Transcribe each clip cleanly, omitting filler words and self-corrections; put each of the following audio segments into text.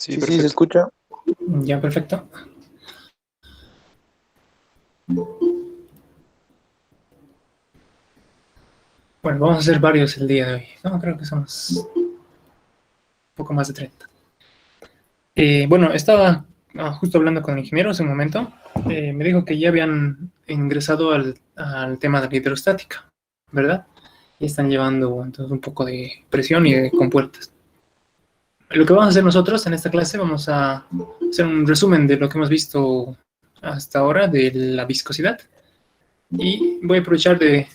Sí, Sí, se perfecto. escucha. Ya, perfecto. Bueno, vamos a hacer varios el día de hoy. No, creo que somos un poco más de 30. Bueno, estaba justo hablando con el ingeniero hace un momento. Me dijo que ya habían ingresado al tema de la hidrostática, ¿verdad? Y están llevando entonces un poco de presión y de compuertas. Lo que vamos a hacer nosotros en esta clase, vamos a hacer un resumen de lo que hemos visto hasta ahora de la viscosidad. Y voy a aprovechar de,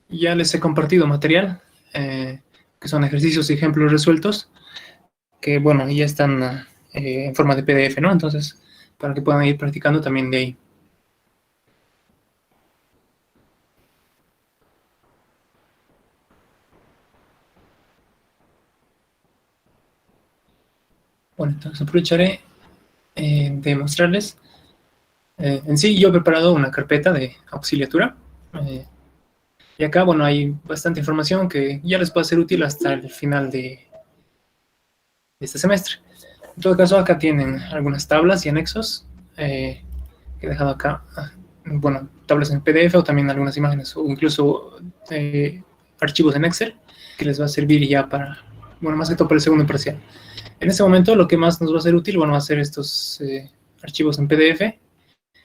ya les he compartido material, que son ejercicios y ejemplos resueltos, que bueno, ya están en forma de PDF, ¿no? Entonces, para que puedan ir practicando también de ahí. Bueno, entonces aprovecharé de mostrarles. En sí, yo he preparado una carpeta de auxiliatura. Y acá, bueno, hay bastante información que ya les puede ser útil hasta el final de este semestre. En todo caso, acá tienen algunas tablas y anexos que he dejado acá. Bueno, tablas en PDF o también algunas imágenes o incluso archivos en Excel que les va a servir ya para, bueno, más que todo para el segundo parcial. En este momento lo que más nos va a ser útil, bueno, va a ser estos archivos en PDF.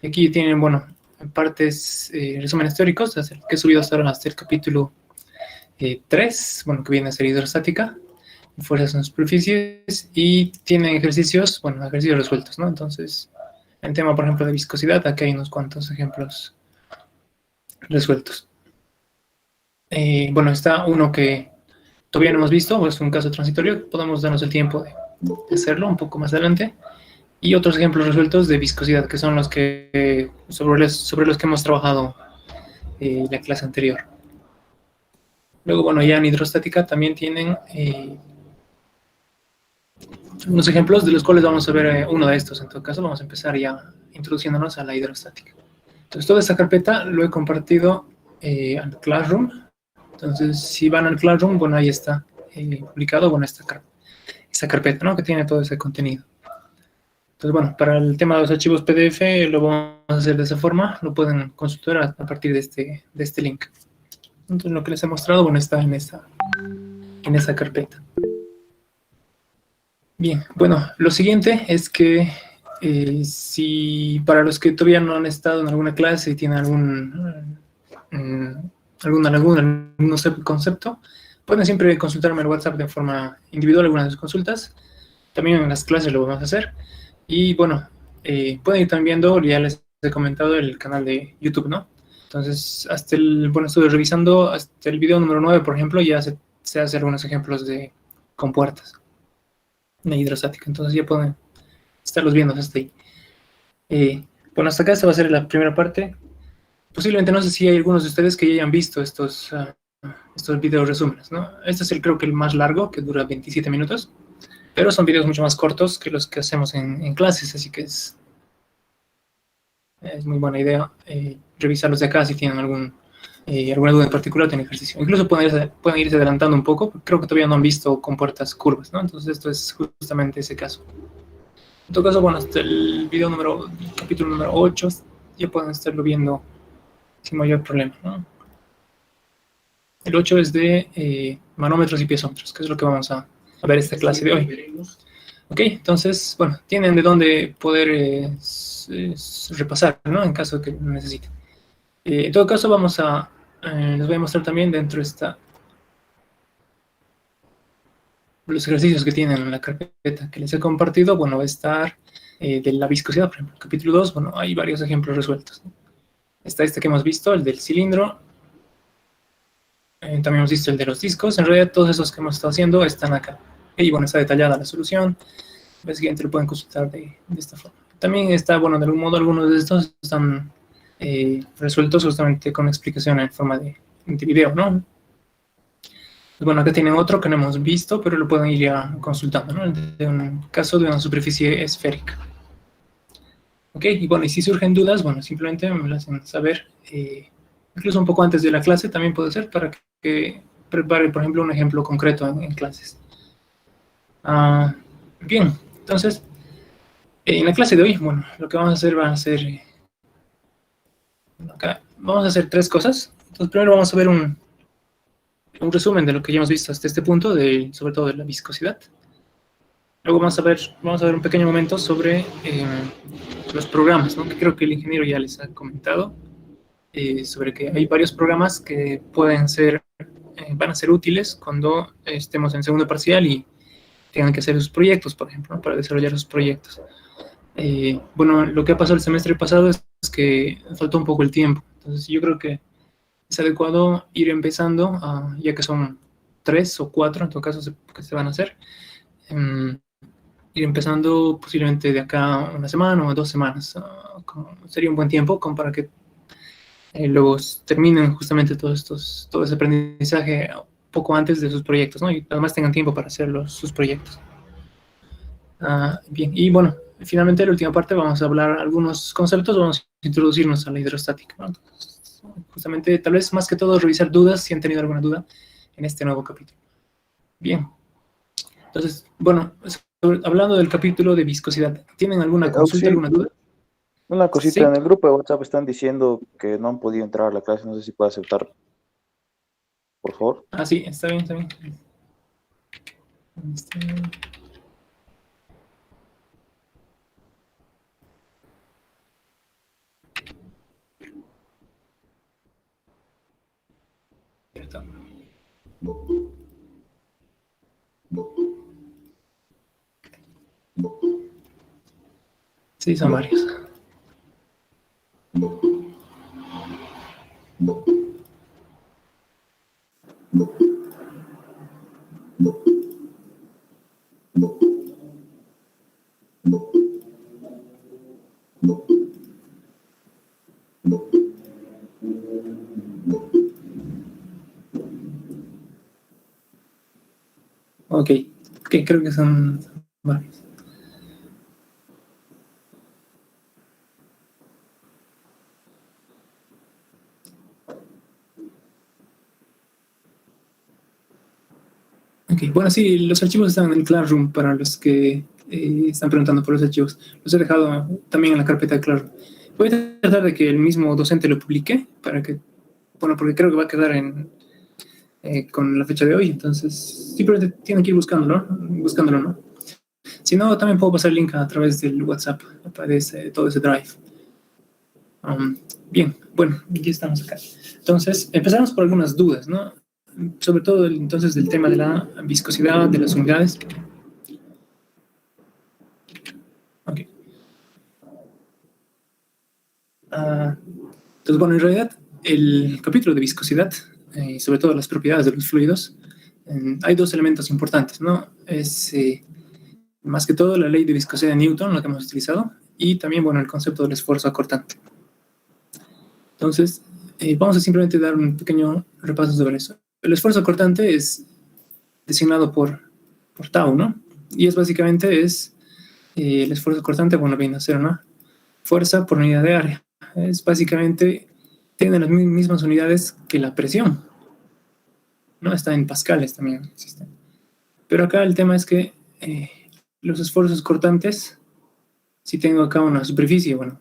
Aquí tienen, bueno, partes, resúmenes teóricos, que he subido hasta ahora hasta el capítulo 3, bueno, que viene a ser hidrostática, fuerzas en superficies, y tienen ejercicios, bueno, ejercicios resueltos, ¿no? Entonces, en tema, por ejemplo, de viscosidad, aquí hay unos cuantos ejemplos resueltos. Bueno, está uno que todavía no hemos visto, es un caso transitorio, podemos darnos el tiempo de hacerlo un poco más adelante. Y otros ejemplos resueltos de viscosidad, que son los que sobre los que hemos trabajado la clase anterior. Luego, bueno, ya en hidrostática también tienen unos ejemplos de los cuales vamos a ver uno de estos. En todo caso, vamos a empezar ya introduciéndonos a la hidrostática. Entonces, toda esta carpeta lo he compartido al Classroom. Entonces, si van al Classroom, bueno, ahí está publicado, bueno, esta carpeta, ¿no? Que tiene todo ese contenido. Entonces, bueno, para el tema de los archivos PDF lo vamos a hacer de esa forma, lo pueden consultar a partir de este link. Entonces, lo que les he mostrado, bueno, está en esa carpeta. Bien, bueno, lo siguiente es que si para los que todavía no han estado en alguna clase y tienen algún concepto, pueden siempre consultarme el WhatsApp de forma individual algunas de sus consultas. También en las clases lo vamos a hacer. Y bueno, pueden ir también viendo, ya les he comentado, el canal de YouTube, ¿no? Entonces, estuve revisando hasta el video número 9, por ejemplo, ya se hace algunos ejemplos de compuertas de hidrostática. Entonces ya pueden estarlos viendo hasta ahí. Bueno, hasta acá esta va a ser la primera parte. Posiblemente no sé si hay algunos de ustedes que ya hayan visto estos videos resúmenes, ¿no? Este es creo que el más largo, que dura 27 minutos. Pero son videos mucho más cortos que los que hacemos en clases, así que es muy buena idea revisarlos de acá si tienen alguna duda en particular en ejercicio. Incluso pueden irse adelantando un poco, porque creo que todavía no han visto compuertas curvas, ¿no? Entonces esto es justamente ese caso. En todo caso, bueno, hasta el capítulo número 8, ya pueden estarlo viendo sin mayor problema, ¿no? El 8 es de manómetros y piezómetros, que es lo que vamos a ver esta clase de hoy. Ok, entonces, bueno, tienen de dónde poder repasar, ¿no? En caso de que lo necesiten. En todo caso, les voy a mostrar también dentro de los ejercicios que tienen en la carpeta que les he compartido. Bueno, va a estar de la viscosidad, por ejemplo, capítulo 2, bueno, hay varios ejemplos resueltos, ¿no? Está este que hemos visto, el del cilindro. También hemos visto el de los discos. En realidad, todos esos que hemos estado haciendo están acá. Y bueno, está detallada la solución. El siguiente lo pueden consultar de esta forma. También está, bueno, de algún modo, algunos de estos están resueltos justamente con explicación en forma de video, ¿no? Pues bueno, acá tienen otro que no hemos visto, pero lo pueden ir ya consultando, ¿no? De un caso de una superficie esférica. Ok, y bueno, y si surgen dudas, bueno, simplemente me lo hacen saber, incluso un poco antes de la clase también puede ser, para que prepare, por ejemplo, un ejemplo concreto en clases. Bien, entonces, En la clase de hoy, bueno, lo que vamos a hacer va a ser, acá, vamos a hacer tres cosas. Entonces, primero vamos a ver un resumen de lo que ya hemos visto hasta este punto, sobre todo de la viscosidad. Luego vamos a ver un pequeño momento sobre los programas, ¿no? Que creo que el ingeniero ya les ha comentado, sobre que hay varios programas que van a ser útiles cuando estemos en segundo parcial y tengan que hacer sus proyectos, por ejemplo, ¿no? Para desarrollar sus proyectos. Bueno, lo que ha pasado el semestre pasado es que faltó un poco el tiempo. Entonces yo creo que es adecuado ir empezando, ya que son 3 o 4 en todo caso que se van a hacer, ir empezando posiblemente de acá una semana o 2 semanas. Sería un buen tiempo como para que luego terminen justamente todo ese aprendizaje poco antes de sus proyectos, ¿no? Y además tengan tiempo para hacer sus proyectos. Bien, y bueno, finalmente en la última parte vamos a hablar algunos conceptos, vamos a introducirnos a la hidrostática, ¿no? Entonces, justamente, tal vez más que todo, revisar dudas, si han tenido alguna duda en este nuevo capítulo. Bien, entonces, bueno, hablando del capítulo de viscosidad, ¿tienen alguna consulta, Auxi, alguna duda? una cosita, Sí, en el grupo de WhatsApp están diciendo que no han podido entrar a la clase, no sé si puede aceptar, por favor. sí, está bien, está bien. Sí, son varios. Ok, creo que son varios. Ok, bueno, sí, los archivos están en el Classroom para los que están preguntando por los archivos. Los he dejado también en la carpeta de Classroom. Voy a tratar de que el mismo docente lo publique para que, bueno, porque creo que va a quedar con la fecha de hoy, entonces simplemente tienen que ir buscándolo, ¿no? Si no, también puedo pasar el link a través del WhatsApp, a través de todo ese drive. Bien, bueno, ya estamos acá. Entonces, empezamos por algunas dudas, ¿no? Sobre todo entonces del tema de la viscosidad de las unidades. Ok. Entonces, bueno, en realidad el capítulo de viscosidad, sobre todo las propiedades de los fluidos, hay dos elementos importantes, ¿no? Es más que todo la ley de viscosidad de Newton, la que hemos utilizado, y también, bueno, el concepto del esfuerzo acortante. Entonces, vamos a simplemente dar un pequeño repaso sobre eso. El esfuerzo acortante es designado por tau, ¿no? Y básicamente el esfuerzo acortante, bueno, viene a ser una fuerza por unidad de área. Es básicamente, tiene las mismas unidades que la presión, ¿no? Está en pascales también existe. Pero acá el tema es que los esfuerzos cortantes, si tengo acá una superficie, bueno,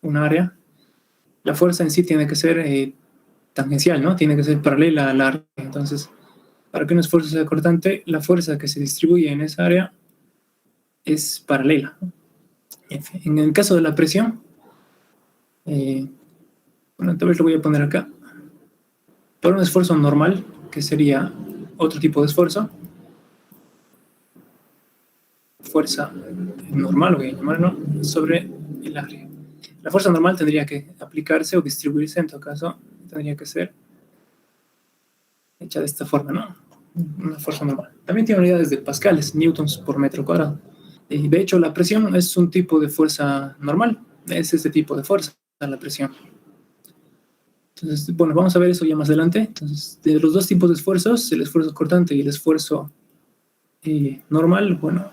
un área, la fuerza en sí tiene que ser tangencial, ¿no? Tiene que ser paralela al área. Entonces, para que un esfuerzo sea cortante, la fuerza que se distribuye en esa área es paralela, ¿no? En el caso de la presión, bueno, tal vez lo voy a poner acá. Por un esfuerzo normal, que sería otro tipo de esfuerzo, fuerza normal, voy a llamarlo, sobre el área. La fuerza normal tendría que aplicarse o distribuirse, en todo caso, tendría que ser hecha de esta forma, ¿no? Una fuerza normal. También tiene unidades de pascales, newtons por metro cuadrado. Y de hecho, la presión es un tipo de fuerza normal. Es este tipo de fuerza, la presión. Entonces, bueno, vamos a ver eso ya más adelante. Entonces, de los dos tipos de esfuerzos, el esfuerzo cortante y el esfuerzo normal, bueno,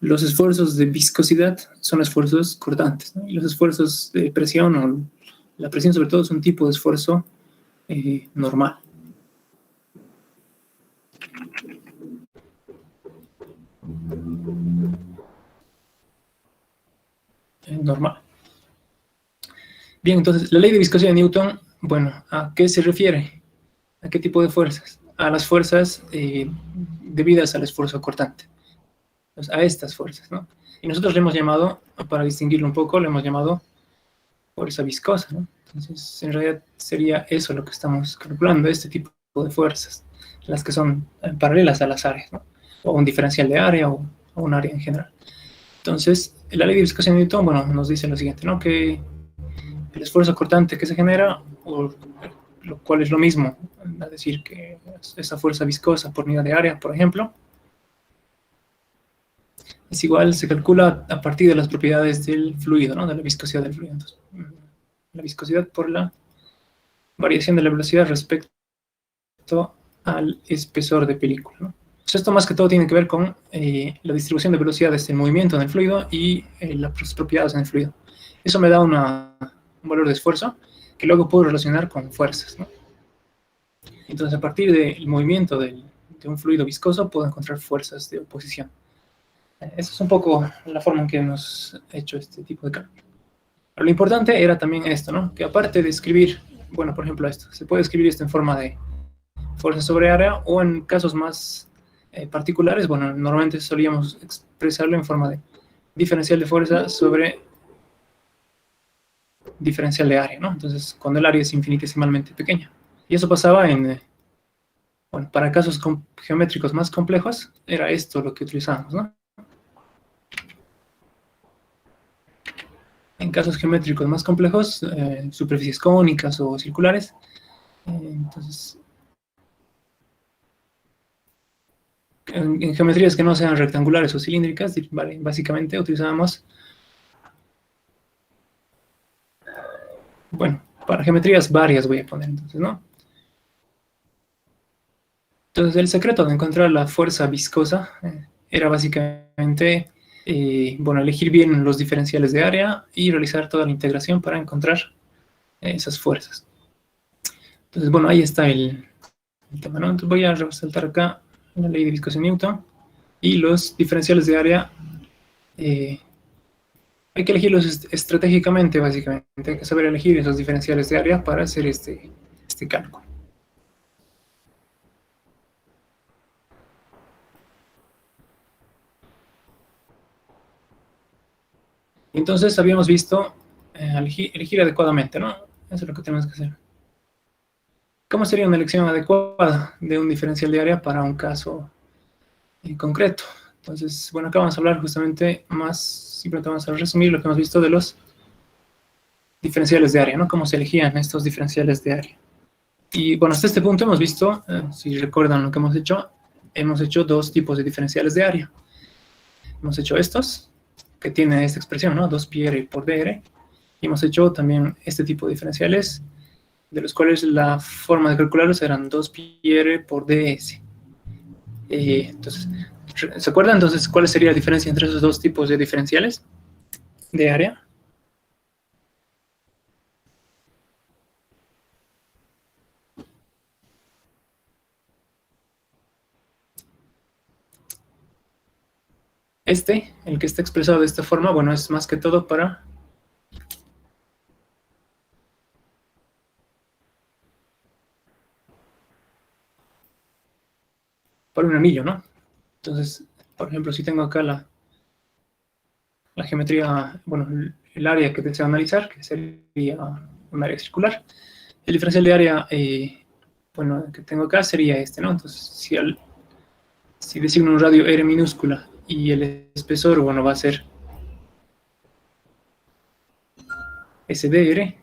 los esfuerzos de viscosidad son esfuerzos cortantes, ¿no? Y los esfuerzos de presión o la presión sobre todo es un tipo de esfuerzo normal. normal. Bien, entonces, la ley de viscosidad de Newton, bueno, ¿a qué se refiere? ¿A qué tipo de fuerzas? A las fuerzas debidas al esfuerzo cortante. Entonces, a estas fuerzas, ¿no? Y nosotros le hemos llamado, para distinguirlo un poco, le hemos llamado fuerza viscosa, ¿no? Entonces, en realidad sería eso lo que estamos calculando, este tipo de fuerzas, las que son paralelas a las áreas, ¿no? O un diferencial de área o un área en general. Entonces, la ley de viscosidad de Newton, bueno, nos dice lo siguiente, ¿no? Que el esfuerzo cortante que se genera, o lo cual es lo mismo, es decir, que esa fuerza viscosa por unidad de área, por ejemplo, es igual, se calcula a partir de las propiedades del fluido, ¿no? De la viscosidad del fluido. Entonces, la viscosidad por la variación de la velocidad respecto al espesor de película, ¿no? Entonces, esto más que todo tiene que ver con la distribución de velocidades del movimiento en el fluido y las propiedades en el fluido. Eso me da un valor de esfuerzo que luego puedo relacionar con fuerzas, ¿no? Entonces, a partir del movimiento de un fluido viscoso, puedo encontrar fuerzas de oposición. Esa es un poco la forma en que hemos hecho este tipo de cálculo. Pero lo importante era también esto, ¿no? Que aparte de escribir, bueno, por ejemplo esto, se puede escribir esto en forma de fuerza sobre área o en casos más particulares, bueno, normalmente solíamos expresarlo en forma de diferencial de fuerza sobre diferencial de área, ¿no? Entonces, cuando el área es infinitesimalmente pequeña. Y eso pasaba en, bueno, para casos geométricos más complejos, era esto lo que utilizábamos, ¿no? En casos geométricos más complejos, superficies cónicas o circulares, entonces, en geometrías que no sean rectangulares o cilíndricas, vale, básicamente utilizábamos, bueno, para geometrías varias voy a poner entonces, ¿no? Entonces, el secreto de encontrar la fuerza viscosa era básicamente, bueno, elegir bien los diferenciales de área y realizar toda la integración para encontrar esas fuerzas. Entonces, bueno, ahí está el tema, ¿no? Entonces voy a resaltar acá la ley de viscosidad de Newton y los diferenciales de área. Hay que elegirlos estratégicamente, básicamente. Hay que saber elegir esos diferenciales de área para hacer este cálculo. Entonces habíamos visto elegir adecuadamente, ¿no? Eso es lo que tenemos que hacer. ¿Cómo sería una elección adecuada de un diferencial de área para un caso concreto? Entonces, bueno, acá vamos a hablar justamente más, simplemente vamos a resumir lo que hemos visto de los diferenciales de área, ¿no? Cómo se elegían estos diferenciales de área. Y bueno, hasta este punto hemos visto, si recuerdan lo que hemos hecho dos tipos de diferenciales de área. Hemos hecho estos, que tienen esta expresión, ¿no? 2πr por dr. Y hemos hecho también este tipo de diferenciales, de los cuales la forma de calcularlos eran 2πr por ds. Entonces, ¿se acuerdan entonces cuál sería la diferencia entre esos dos tipos de diferenciales de área? El que está expresado de esta forma, bueno, es más que todo para un anillo, ¿no? Entonces, por ejemplo, si tengo acá la geometría, bueno, el área que deseo analizar, que sería un área circular, el diferencial de área, bueno, que tengo acá sería este, ¿no? Entonces, si designo un radio R minúscula y el espesor, bueno, va a ser SDR,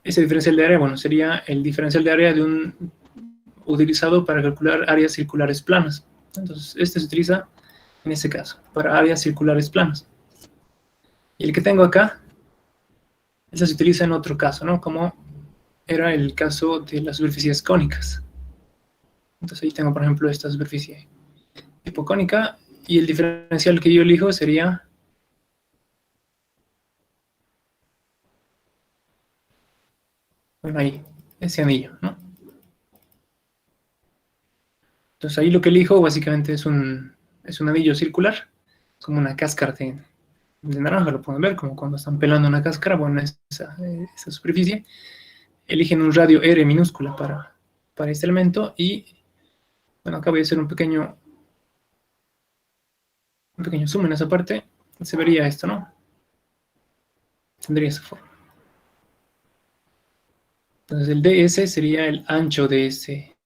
ese diferencial de área, bueno, sería el diferencial de área utilizado para calcular áreas circulares planas. Entonces, este se utiliza en este caso, para áreas circulares planas. Y el que tengo acá, ese se utiliza en otro caso, ¿no? Como era el caso de las superficies cónicas. Entonces ahí tengo, por ejemplo, esta superficie hipocónica y el diferencial que yo elijo sería bueno, ahí, ese anillo, ¿no? Entonces ahí lo que elijo básicamente es un anillo circular, como una cáscara de naranja, lo pueden ver, como cuando están pelando una cáscara, bueno, esa superficie. Eligen un radio R minúscula para este elemento y, bueno, acá voy a hacer un pequeño zoom en esa parte, se vería esto, ¿no? Tendría esa forma. Entonces el ds sería el ancho de ese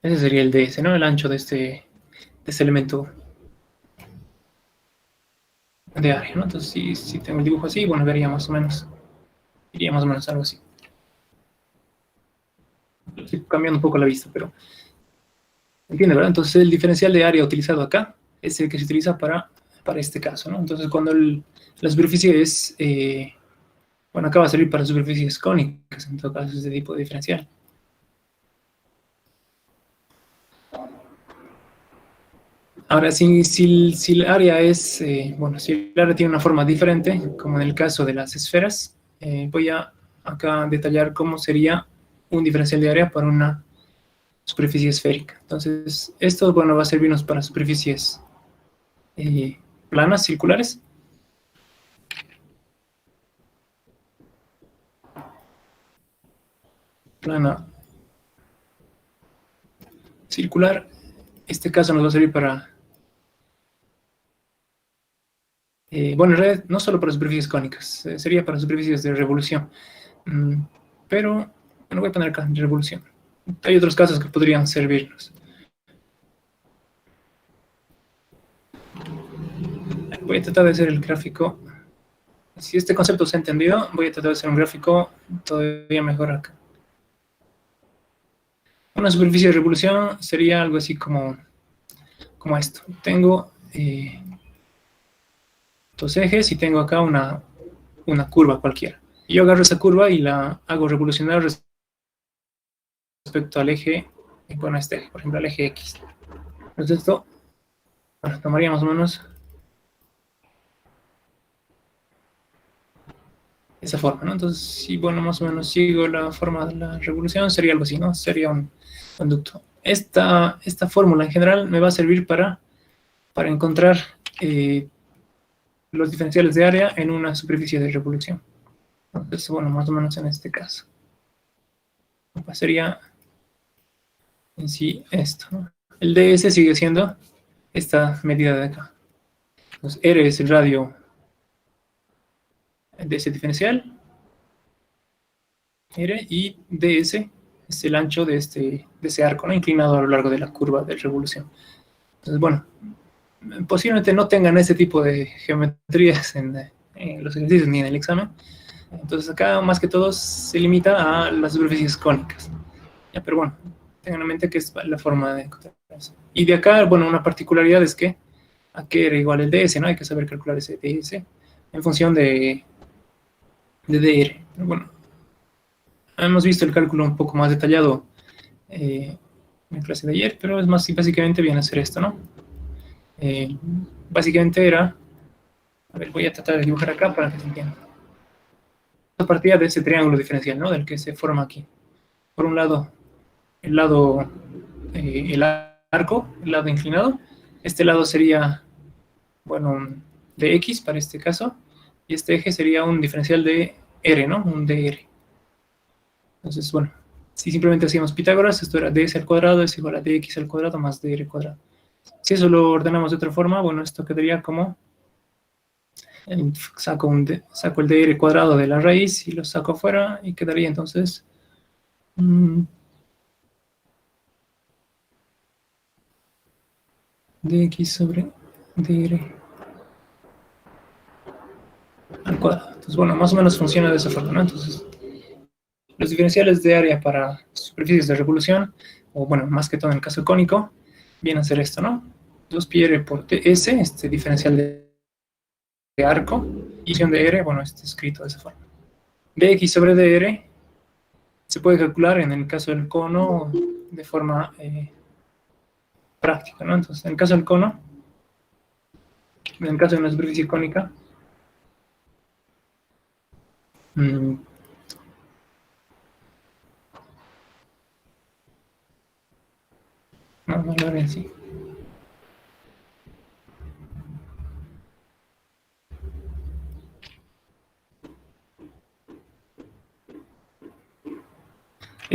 sería el ds, ¿no? El ancho de este elemento de área, ¿no? Entonces si tengo el dibujo así, bueno, vería más o menos, iría más o menos algo así. Estoy cambiando un poco la vista, pero entiende, ¿verdad? Entonces el diferencial de área utilizado acá es el que se utiliza para este caso, ¿no? Entonces cuando la superficie es, bueno, acá va a servir para superficies cónicas, en todo caso, este tipo de diferencial. Ahora, si el área es, bueno, si el área tiene una forma diferente, como en el caso de las esferas, voy a acá detallar cómo sería un diferencial de área para una superficie esférica. Entonces, esto, bueno, va a servirnos para superficies planas, circulares. Plana circular. Este caso nos va a servir para, bueno, en realidad no solo para superficies cónicas, sería para superficies de revolución. Pero, bueno, voy a poner acá revolución. Hay otros casos que podrían servirnos. Voy a tratar de hacer el gráfico. Si este concepto se ha entendido, voy a tratar de hacer un gráfico todavía mejor acá. Una superficie de revolución sería algo así como esto. Tengo dos ejes y tengo acá una curva cualquiera. Y yo agarro esa curva y la hago revolucionar respecto al eje, bueno, este eje, por ejemplo, al eje X. Entonces esto, bueno, tomaría más o menos esa forma, ¿no? Entonces, si, bueno, más o menos sigo la forma de la revolución, sería algo así, ¿no? Sería un conducto. Esta fórmula en general me va a servir para encontrar los diferenciales de área en una superficie de revolución. Entonces, bueno, más o menos en este caso. Sería en sí esto, ¿no? El ds sigue siendo esta medida de acá. Entonces, R es el radio de ese diferencial, R, y ds es el ancho de ese arco, ¿no? Inclinado a lo largo de la curva de revolución. Entonces, bueno, posiblemente no tengan ese tipo de geometrías en los ejercicios ni en el examen. Entonces acá más que todo se limita a las superficies cónicas. Ya, pero bueno, tengan en mente que es la forma de encontrar eso. Y de acá, bueno, una particularidad es que a qué era igual el ds, ¿no? Hay que saber calcular ese ds en función de dr. Bueno, hemos visto el cálculo un poco más detallado en la clase de ayer, pero es más, básicamente viene a ser esto, ¿no? Básicamente era, a ver, voy a tratar de dibujar acá para que se entienda. A partir de ese triángulo diferencial, ¿no? Del que se forma aquí. Por un lado, el arco, el lado inclinado. Este lado sería, bueno, de X para este caso. Y este eje sería un diferencial de R, ¿no? Un dr. Entonces, bueno, si simplemente hacíamos Pitágoras, esto era ds al cuadrado es igual a dx al cuadrado más dr cuadrado. Si eso lo ordenamos de otra forma, bueno, esto quedaría como saco el dr cuadrado de la raíz y lo saco afuera y quedaría entonces dx sobre dr al cuadrado. Entonces, bueno, más o menos funciona de esa forma, ¿no? Entonces, los diferenciales de área para superficies de revolución, o bueno, más que todo en el caso cónico, viene a ser esto, ¿no? 2πr por ts, este diferencial de arco, y función de r, bueno, está escrito de esa forma. dx sobre dr se puede calcular en el caso del cono de forma práctica, ¿no? Entonces, en el caso del cono, en el caso de una superficie cónica, no, no lo haré así.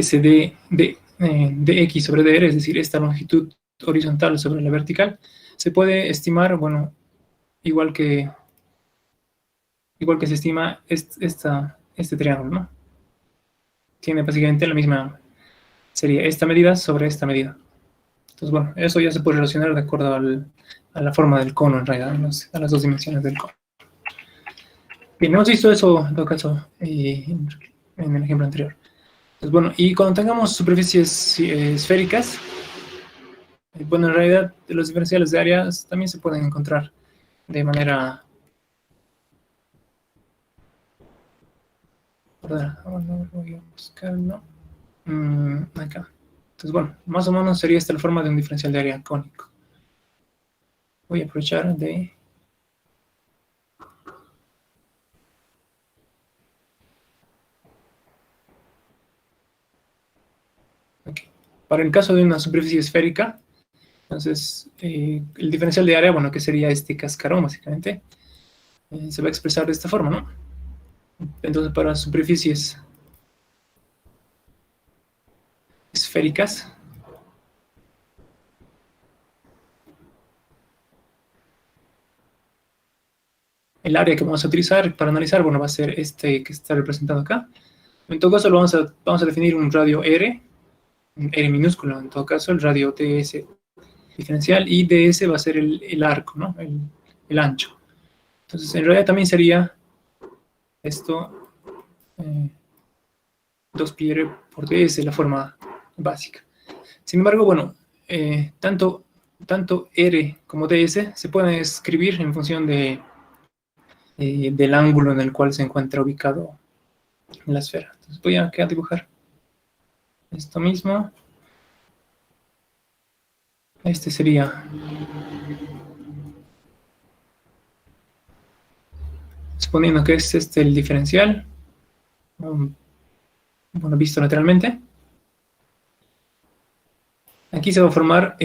de x sobre dr, es decir, esta longitud horizontal sobre la vertical, se puede estimar, bueno, igual que se estima este triángulo, ¿no? Tiene básicamente la misma, sería esta medida sobre esta medida. Entonces, bueno, eso ya se puede relacionar de acuerdo a la forma del cono, en realidad, a las dos dimensiones del cono. Bien, hemos visto eso, en todo caso, en el ejemplo anterior. Entonces, bueno, y cuando tengamos superficies esféricas, bueno, en realidad los diferenciales de áreas también se pueden encontrar de manera... Bueno, voy a buscarlo. Acá. Entonces, bueno, más o menos sería esta la forma de un diferencial de área cónico. Voy a aprovechar de... Okay. Para el caso de una superficie esférica, entonces el diferencial de área, bueno, que sería este cascarón, básicamente, se va a expresar de esta forma, ¿no? Entonces, para superficies esféricas, el área que vamos a utilizar para analizar, bueno, va a ser este que está representado acá. En todo caso, vamos a definir un radio R, un R minúsculo, en todo caso, el radio ds diferencial, y ds va a ser el arco, ¿no? El ancho. Entonces, en realidad también sería esto, 2πr por ds, la forma básica. Sin embargo, bueno, tanto r como ds se pueden escribir en función del ángulo en el cual se encuentra ubicado la esfera. Entonces voy a dibujar esto mismo. Este sería, suponiendo que es este el diferencial, bueno, visto lateralmente. Aquí se va a formar,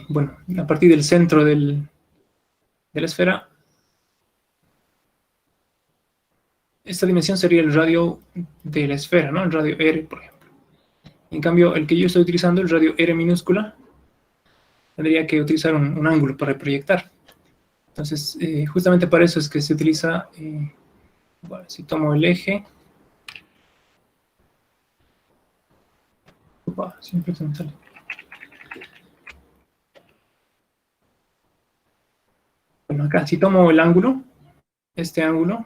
bueno, a partir del centro de la esfera. Esta dimensión sería el radio de la esfera, ¿no? El radio R, por ejemplo. En cambio, el que yo estoy utilizando, el radio R minúscula, tendría que utilizar un ángulo para proyectar. Entonces, justamente para eso es que se utiliza, bueno, si tomo el eje, siempre se me sale. Bueno, acá, si tomo el ángulo, este ángulo,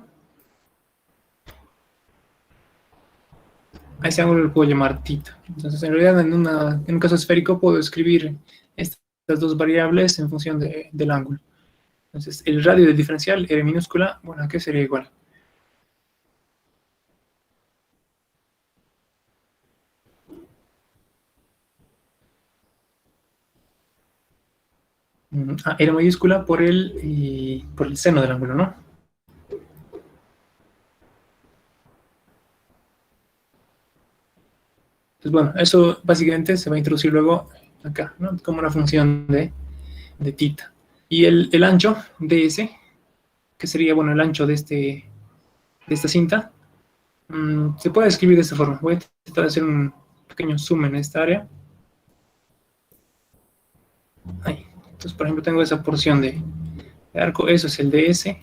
a ese ángulo lo puedo llamar θ. Entonces, en realidad, en un caso esférico, puedo escribir estas dos variables en función del ángulo. Entonces, el radio del diferencial, R minúscula, bueno, aquí sería igual. R mayúscula por el seno del ángulo, ¿no? Entonces, bueno, eso básicamente se va a introducir luego acá, ¿no? Como una función de θ. Y el ancho ds, que sería, bueno, el ancho de esta cinta, se puede escribir de esta forma. Voy a tratar de hacer un pequeño zoom en esta área. Ahí. Entonces, por ejemplo, tengo esa porción de arco, eso es el ds.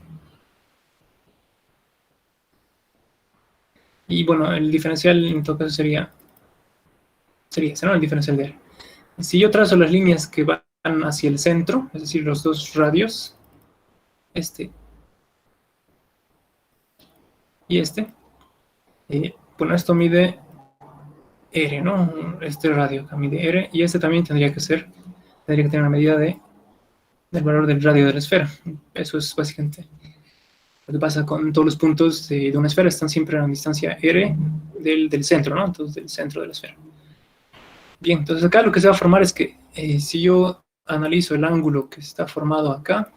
Y bueno, el diferencial en todo caso sería ese, ¿no? El diferencial de R. Si yo trazo las líneas que van hacia el centro, es decir, los dos radios, este y este, bueno, esto mide R, ¿no? Este radio acá mide R, y este también tendría que tener una medida del valor del radio de la esfera. Eso es básicamente lo que pasa con todos los puntos de una esfera, están siempre a una distancia R del centro, ¿no? Entonces, del centro de la esfera. Bien, entonces acá lo que se va a formar es que si yo analizo el ángulo que está formado acá,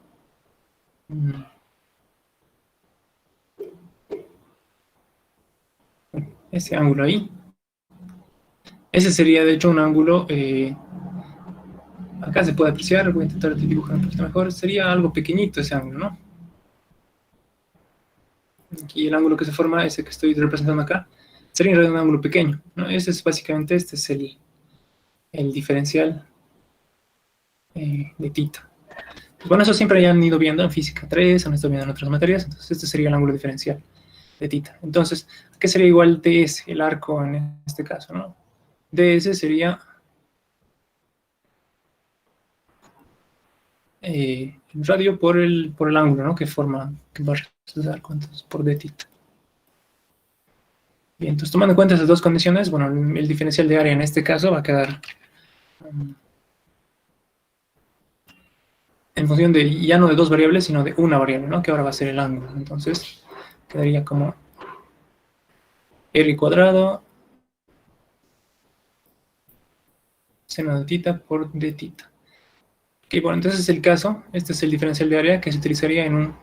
ese ángulo ahí, ese sería de hecho un ángulo, acá se puede apreciar, voy a intentar dibujar un poquito mejor, sería algo pequeñito ese ángulo, ¿no? Aquí el ángulo que se forma, ese que estoy representando acá, sería en realidad un ángulo pequeño, ¿no? Este es básicamente, este es el diferencial de tita. Bueno, eso siempre ya han ido viendo en física 3, han estado viendo en otras materias, entonces este sería el ángulo diferencial de tita. Entonces, ¿qué sería igual ds, el arco en este caso, ¿no? ds sería el radio por el ángulo, ¿no? Que forma, que va a representar cuántos por d tita. Bien, entonces tomando en cuenta esas dos condiciones, bueno, el diferencial de área en este caso va a quedar en función de ya no de dos variables, sino de una variable, ¿no? Que ahora va a ser el ángulo. Entonces, quedaría como r cuadrado seno de tita por d tita. Ok, bueno, entonces es el caso, este es el diferencial de área que se utilizaría en un,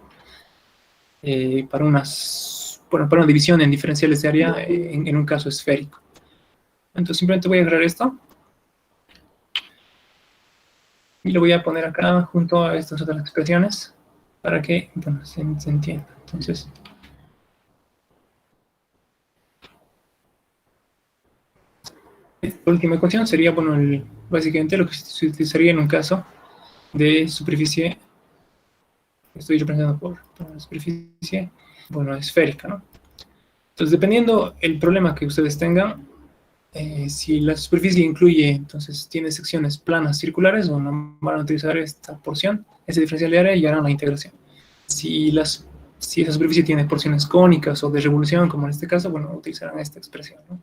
para una división en diferenciales de área en un caso esférico. Entonces simplemente voy a agarrar esto y lo voy a poner acá junto a estas otras expresiones para que, bueno, se entienda. Entonces, esta última ecuación sería, bueno, básicamente lo que se utilizaría en un caso de superficie, estoy representando por una superficie, bueno, esférica, ¿no? Entonces, dependiendo el problema que ustedes tengan, si la superficie incluye, entonces tiene secciones planas circulares, bueno, van a utilizar esta porción, ese diferencial de área, y harán la integración. Si esa superficie tiene porciones cónicas o de revolución, como en este caso, bueno, utilizarán esta expresión, ¿no?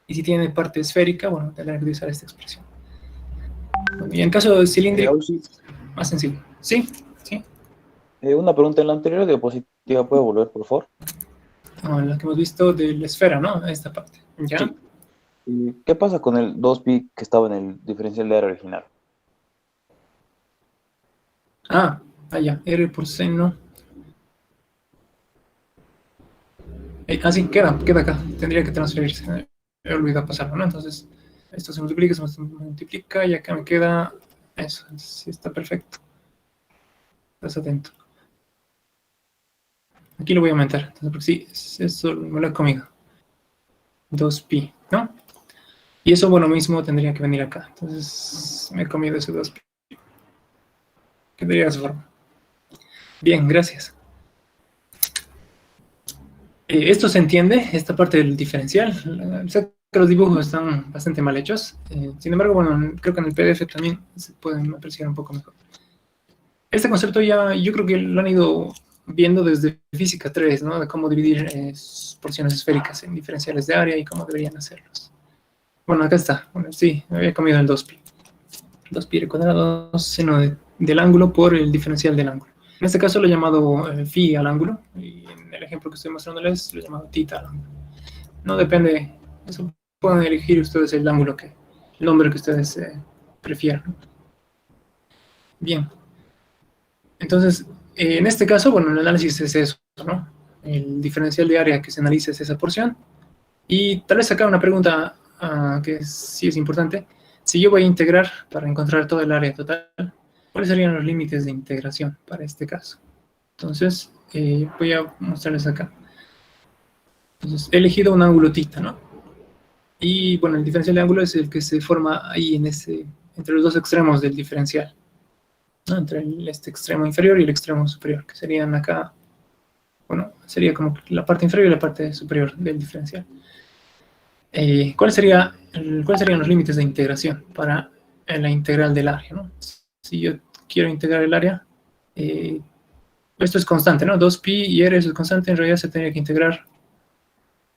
Y si tiene parte esférica, bueno, tendrán que utilizar esta expresión. Y en caso de cilíndrico, más sencillo. ¿Sí? ¿Sí? Una pregunta, en la anterior diapositiva, ¿puede volver, por favor? La que hemos visto de la esfera, ¿no? Esta parte. ¿Ya? Sí. ¿Qué pasa con el 2pi que estaba en el diferencial de área original? Ya, R por seno. Sí, queda acá. Tendría que transferirse. He olvidado pasarlo, ¿no? Entonces, esto se multiplica y acá me queda eso. Sí, está perfecto. Estás atento. Aquí lo voy a aumentar. Entonces, porque sí, eso me lo he comido. 2pi, ¿no? Y eso, bueno, mismo tendría que venir acá. Entonces, me he comido ese 2pi. Quedaría de esa forma. Bien, gracias. Esto se entiende, esta parte del diferencial. Sé que los dibujos están bastante mal hechos. Sin embargo, bueno, creo que en el PDF también se pueden apreciar un poco mejor. Este concepto ya, yo creo que lo han ido viendo desde física 3, ¿no? De cómo dividir porciones esféricas en diferenciales de área y cómo deberían hacerlos. Bueno, acá está. Bueno, sí, me había comido el 2pi. 2pi r cuadrado seno del ángulo por el diferencial del ángulo. En este caso lo he llamado phi al ángulo, y en el ejemplo que estoy mostrándoles lo he llamado tita al ángulo. No depende, eso pueden elegir ustedes el ángulo el nombre que ustedes prefieran. Bien. Entonces, en este caso, bueno, el análisis es eso, ¿no? El diferencial de área que se analiza es esa porción. Y tal vez acá una pregunta que sí es importante. Si yo voy a integrar para encontrar todo el área total, ¿cuáles serían los límites de integración para este caso? Entonces, voy a mostrarles acá. Entonces, he elegido un ángulo tita, ¿no? Y, bueno, el diferencial de ángulo es el que se forma ahí entre los dos extremos del diferencial, ¿no? Entre este extremo inferior y el extremo superior, que serían acá, bueno, sería como la parte inferior y la parte superior del diferencial. ¿Cuáles serían los límites de integración para la integral del área, ¿no? Si yo quiero integrar el área, esto es constante, ¿no? 2pi y r, eso es constante, en realidad se tendría que integrar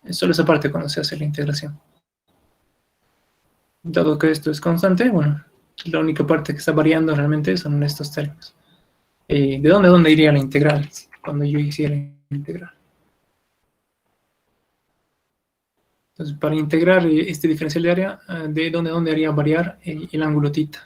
solo esa parte cuando se hace la integración. Dado que esto es constante, bueno, la única parte que está variando realmente son estos términos. ¿De dónde iría la integral cuando yo hiciera la integral? Entonces, para integrar este diferencial de área, ¿de dónde haría variar el ángulo tita?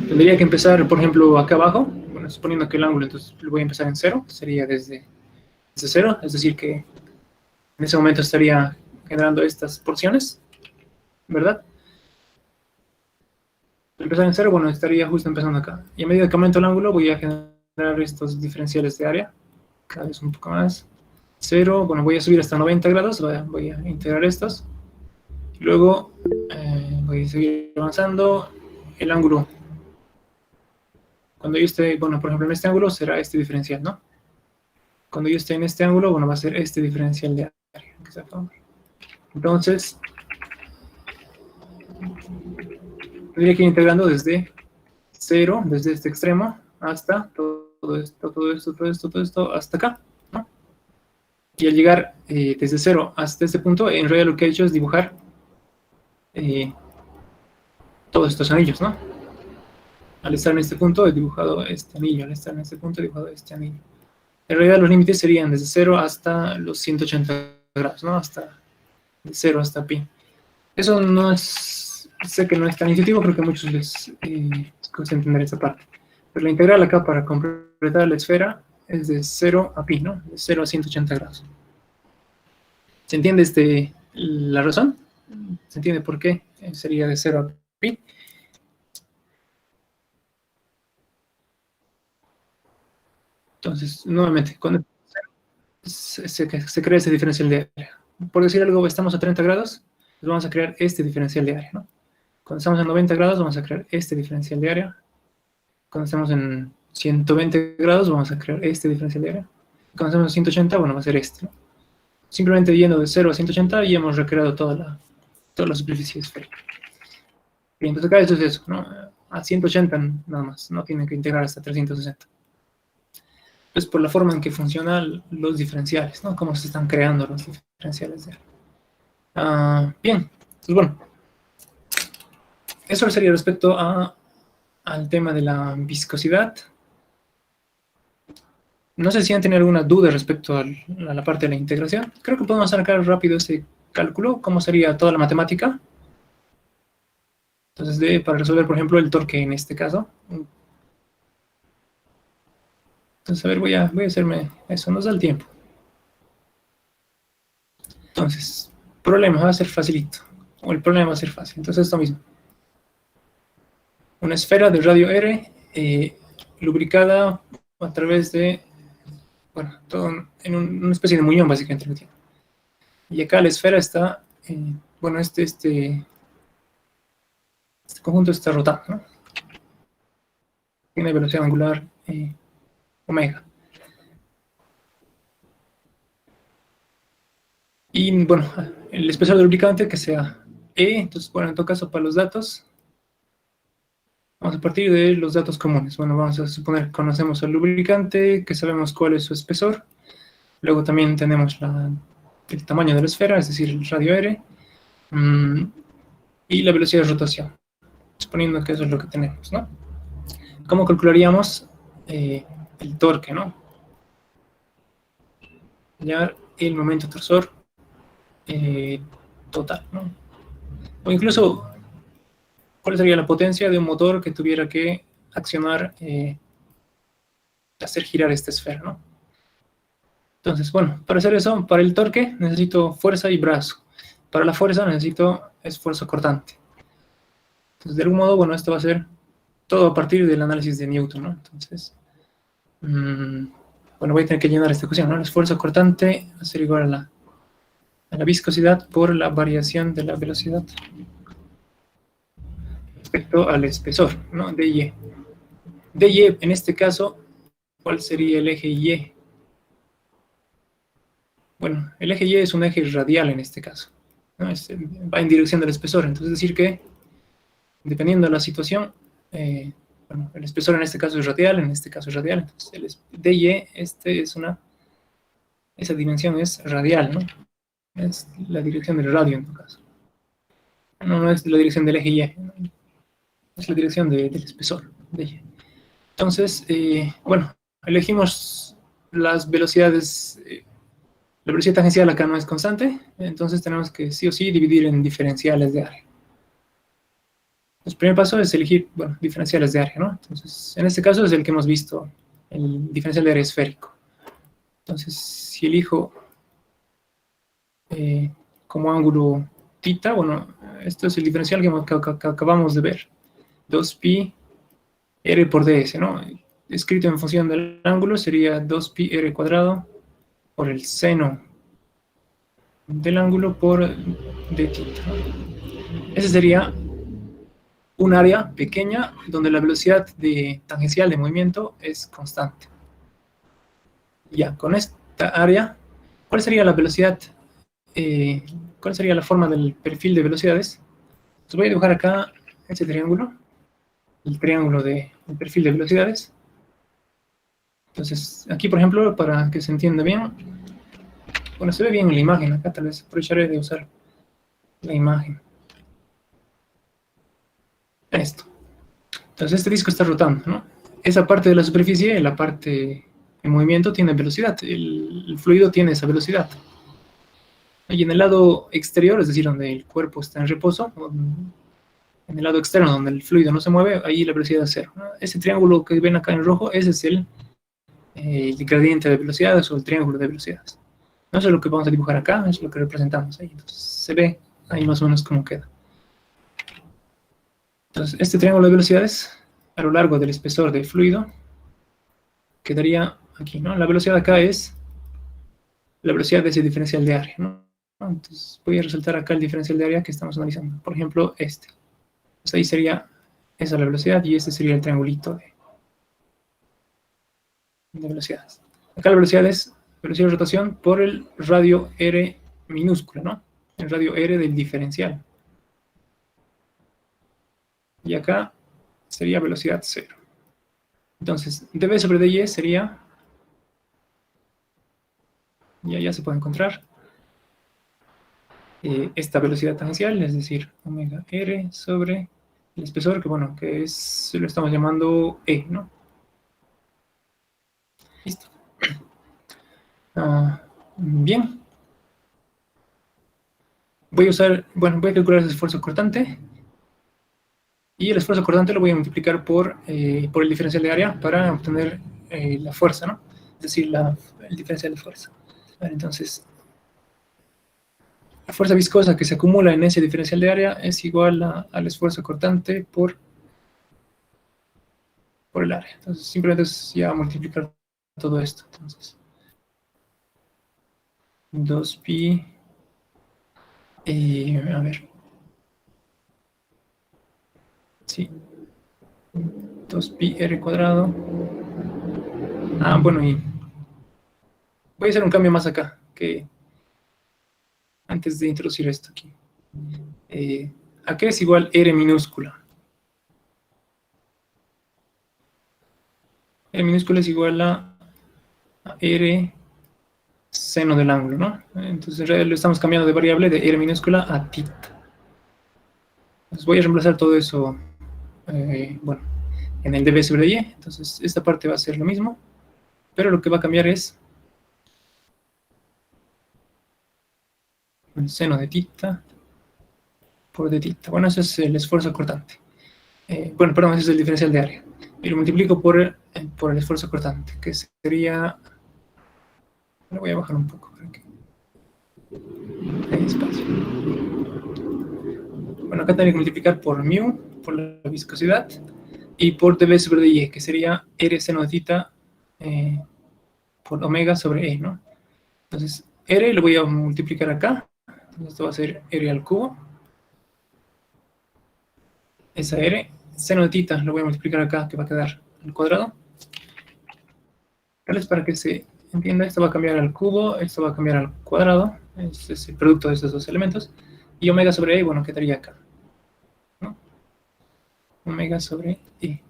Tendría que empezar, por ejemplo, acá abajo, bueno, suponiendo que el ángulo, entonces lo voy a empezar en 0, sería desde 0, es decir que en ese momento estaría generando estas porciones. ¿verdad? Empezar en 0, bueno, estaría justo empezando acá. Y a medida que aumento el ángulo, voy a generar estos diferenciales de área, cada vez un poco más. 0, bueno, voy a subir hasta 90 grados, voy a integrar estos. Y luego voy a seguir avanzando. El ángulo, cuando yo esté, bueno, por ejemplo, en este ángulo será este diferencial, ¿no? Cuando yo esté en este ángulo, bueno, va a ser este diferencial de área. Entonces, tendría que ir integrando desde 0, desde este extremo, hasta todo esto, hasta acá, ¿no? Y al llegar desde 0 hasta este punto, en realidad lo que he hecho es dibujar todos estos anillos, ¿no? Al estar en este punto he dibujado este anillo, al estar en este punto he dibujado este anillo. En realidad los límites serían desde 0 hasta los 180 grados, ¿no? Hasta de 0 hasta pi. Eso no es, sé que no es tan intuitivo, creo que a muchos les cuesta entender esa parte. Pero la integral acá para completar la esfera es de 0 a pi, ¿no? De 0 a 180 grados. ¿Se entiende la razón? ¿Se entiende por qué sería de 0 a pi? Entonces, nuevamente, cuando se crea ese diferencial de área. Por decir algo, estamos a 30 grados, pues vamos a crear este diferencial de área, ¿no? Cuando estamos a 90 grados, vamos a crear este diferencial de área. Cuando estamos en 120 grados, vamos a crear este diferencial de área. Cuando estamos en 180, bueno, va a ser este, ¿no? Simplemente yendo de 0 a 180 y hemos recreado toda la superficie esférica. Bien, entonces acá esto es eso, ¿no? A 180 nada más, no tienen que integrar hasta 360. Es por la forma en que funcionan los diferenciales, ¿no? Cómo se están creando los diferenciales de área. Bien, pues bueno, eso sería respecto al tema de la viscosidad. No sé si han tenido alguna duda respecto a la parte de la integración. Creo que podemos sacar rápido ese cálculo, cómo sería toda la matemática. Entonces, para resolver, por ejemplo, el torque en este caso. Entonces, a ver, voy a hacerme eso, nos da el tiempo. Entonces, problema va a ser facilito, o el problema va a ser fácil. Entonces, esto mismo. Una esfera de radio R lubricada a través de, bueno, todo en una especie de muñón, básicamente. Y acá la esfera está, bueno, este conjunto está rotando, ¿no? Tiene velocidad angular omega. Y bueno, el espesor del lubricante que sea E, entonces, bueno, en todo caso, para los datos, vamos a partir de los datos comunes. Bueno, vamos a suponer que conocemos el lubricante, que sabemos cuál es su espesor. Luego también tenemos el tamaño de la esfera, es decir, el radio R, y la velocidad de rotación, suponiendo que eso es lo que tenemos, ¿no? ¿Cómo calcularíamos el torque, ¿no? Hallar el momento torsor total, ¿no? O incluso, ¿cuál sería la potencia de un motor que tuviera que accionar, hacer girar esta esfera, ¿no? Entonces, bueno, para hacer eso, para el torque necesito fuerza y brazo. Para la fuerza necesito esfuerzo cortante. Entonces, de algún modo, bueno, esto va a ser todo a partir del análisis de Newton, ¿no? Entonces, bueno, voy a tener que llenar esta ecuación, ¿no? El esfuerzo cortante va a ser igual a la viscosidad por la variación de la velocidad respecto al espesor, ¿no? dy. dy, en este caso, ¿cuál sería el eje y? Bueno, el eje y es un eje radial en este caso, ¿no? Va en dirección del espesor, entonces es decir que, dependiendo de la situación, bueno, el espesor en este caso es radial, en este caso es radial, entonces el dy, esa dimensión es radial, ¿no? Es la dirección del radio en tu caso. No es la dirección del eje y, es la dirección del espesor de y. Entonces, bueno, elegimos las velocidades. La velocidad tangencial acá no es constante, entonces tenemos que sí o sí dividir en diferenciales de área. El primer paso es elegir, bueno, diferenciales de área, ¿no? Entonces, en este caso es el que hemos visto, el diferencial de área esférico. Entonces, si elijo como ángulo θ tita, bueno, esto es el diferencial que acabamos de ver. 2pi r por ds, ¿no? Escrito en función del ángulo sería 2pi r cuadrado por el seno del ángulo por d tita, ¿no? Ese sería un área pequeña donde la velocidad tangencial de movimiento es constante. Ya, con esta área, ¿cuál sería la velocidad? ¿Cuál sería la forma del perfil de velocidades? Os voy a dibujar acá este triángulo, el triángulo del perfil de velocidades. Entonces, aquí, por ejemplo, para que se entienda bien, bueno, se ve bien en la imagen, acá tal vez aprovecharé de usar la imagen. Esto. Entonces, este disco está rotando, ¿no? Esa parte de la superficie, la parte en movimiento, tiene velocidad. El fluido tiene esa velocidad. Y en el lado exterior, es decir, donde el cuerpo está en reposo, en el lado externo, donde el fluido no se mueve, ahí la velocidad es cero, ¿no? Ese triángulo que ven acá en rojo, ese es el gradiente de velocidades o el triángulo de velocidades. No eso es lo que vamos a dibujar acá, es lo que representamos ahí. Entonces, se ve ahí más o menos cómo queda. Entonces, este triángulo de velocidades, a lo largo del espesor del fluido, quedaría aquí, ¿no? La velocidad acá es la velocidad de ese diferencial de área, ¿no? Entonces, voy a resaltar acá el diferencial de área que estamos analizando. Por ejemplo, este. Entonces, ahí sería esa la velocidad y este sería el triangulito de velocidades. Acá la velocidad es velocidad de rotación por el radio r minúsculo, ¿no? El radio r del diferencial. Y acá sería velocidad cero. Entonces, dv sobre dy sería, ya se puede encontrar, esta velocidad tangencial, es decir, omega r sobre el espesor, que bueno, que es, lo estamos llamando E, ¿no? Listo. Bien. Voy a calcular ese esfuerzo cortante. Y el esfuerzo cortante lo voy a multiplicar por el diferencial de área para obtener la fuerza, ¿no? Es decir, el diferencial de fuerza. Vale, entonces, la fuerza viscosa que se acumula en ese diferencial de área es igual al esfuerzo cortante por el área. Entonces, simplemente es ya multiplicar todo esto. Entonces, 2pi, a ver, sí, 2pi r cuadrado. Bueno, y voy a hacer un cambio más acá, que antes de introducir esto aquí. Acá es igual r minúscula. R minúscula es igual a r seno del ángulo, ¿no? Entonces en realidad lo estamos cambiando de variable de r minúscula a tita. Entonces voy a reemplazar todo eso, bueno, en el dv sobre y. Entonces esta parte va a ser lo mismo, pero lo que va a cambiar es el seno de tita por d tita. Bueno, ese es el esfuerzo cortante. Bueno, perdón, ese es el diferencial de área. Y lo multiplico por el esfuerzo cortante, que sería... Lo voy a bajar un poco para que haya espacio. Bueno, acá tendría que multiplicar por mu, por la viscosidad, y por dv sobre dy, que sería r seno de tita por omega sobre e, ¿no? Entonces, r lo voy a multiplicar acá. Entonces, esto va a ser r al cubo. Esa r, seno de tita lo voy a multiplicar acá, que va a quedar al cuadrado. Tal vez para que se entienda, esto va a cambiar al cubo, esto va a cambiar al cuadrado. Este es el producto de estos dos elementos. Y omega sobre e, bueno, quedaría acá, ¿no? Omega sobre e.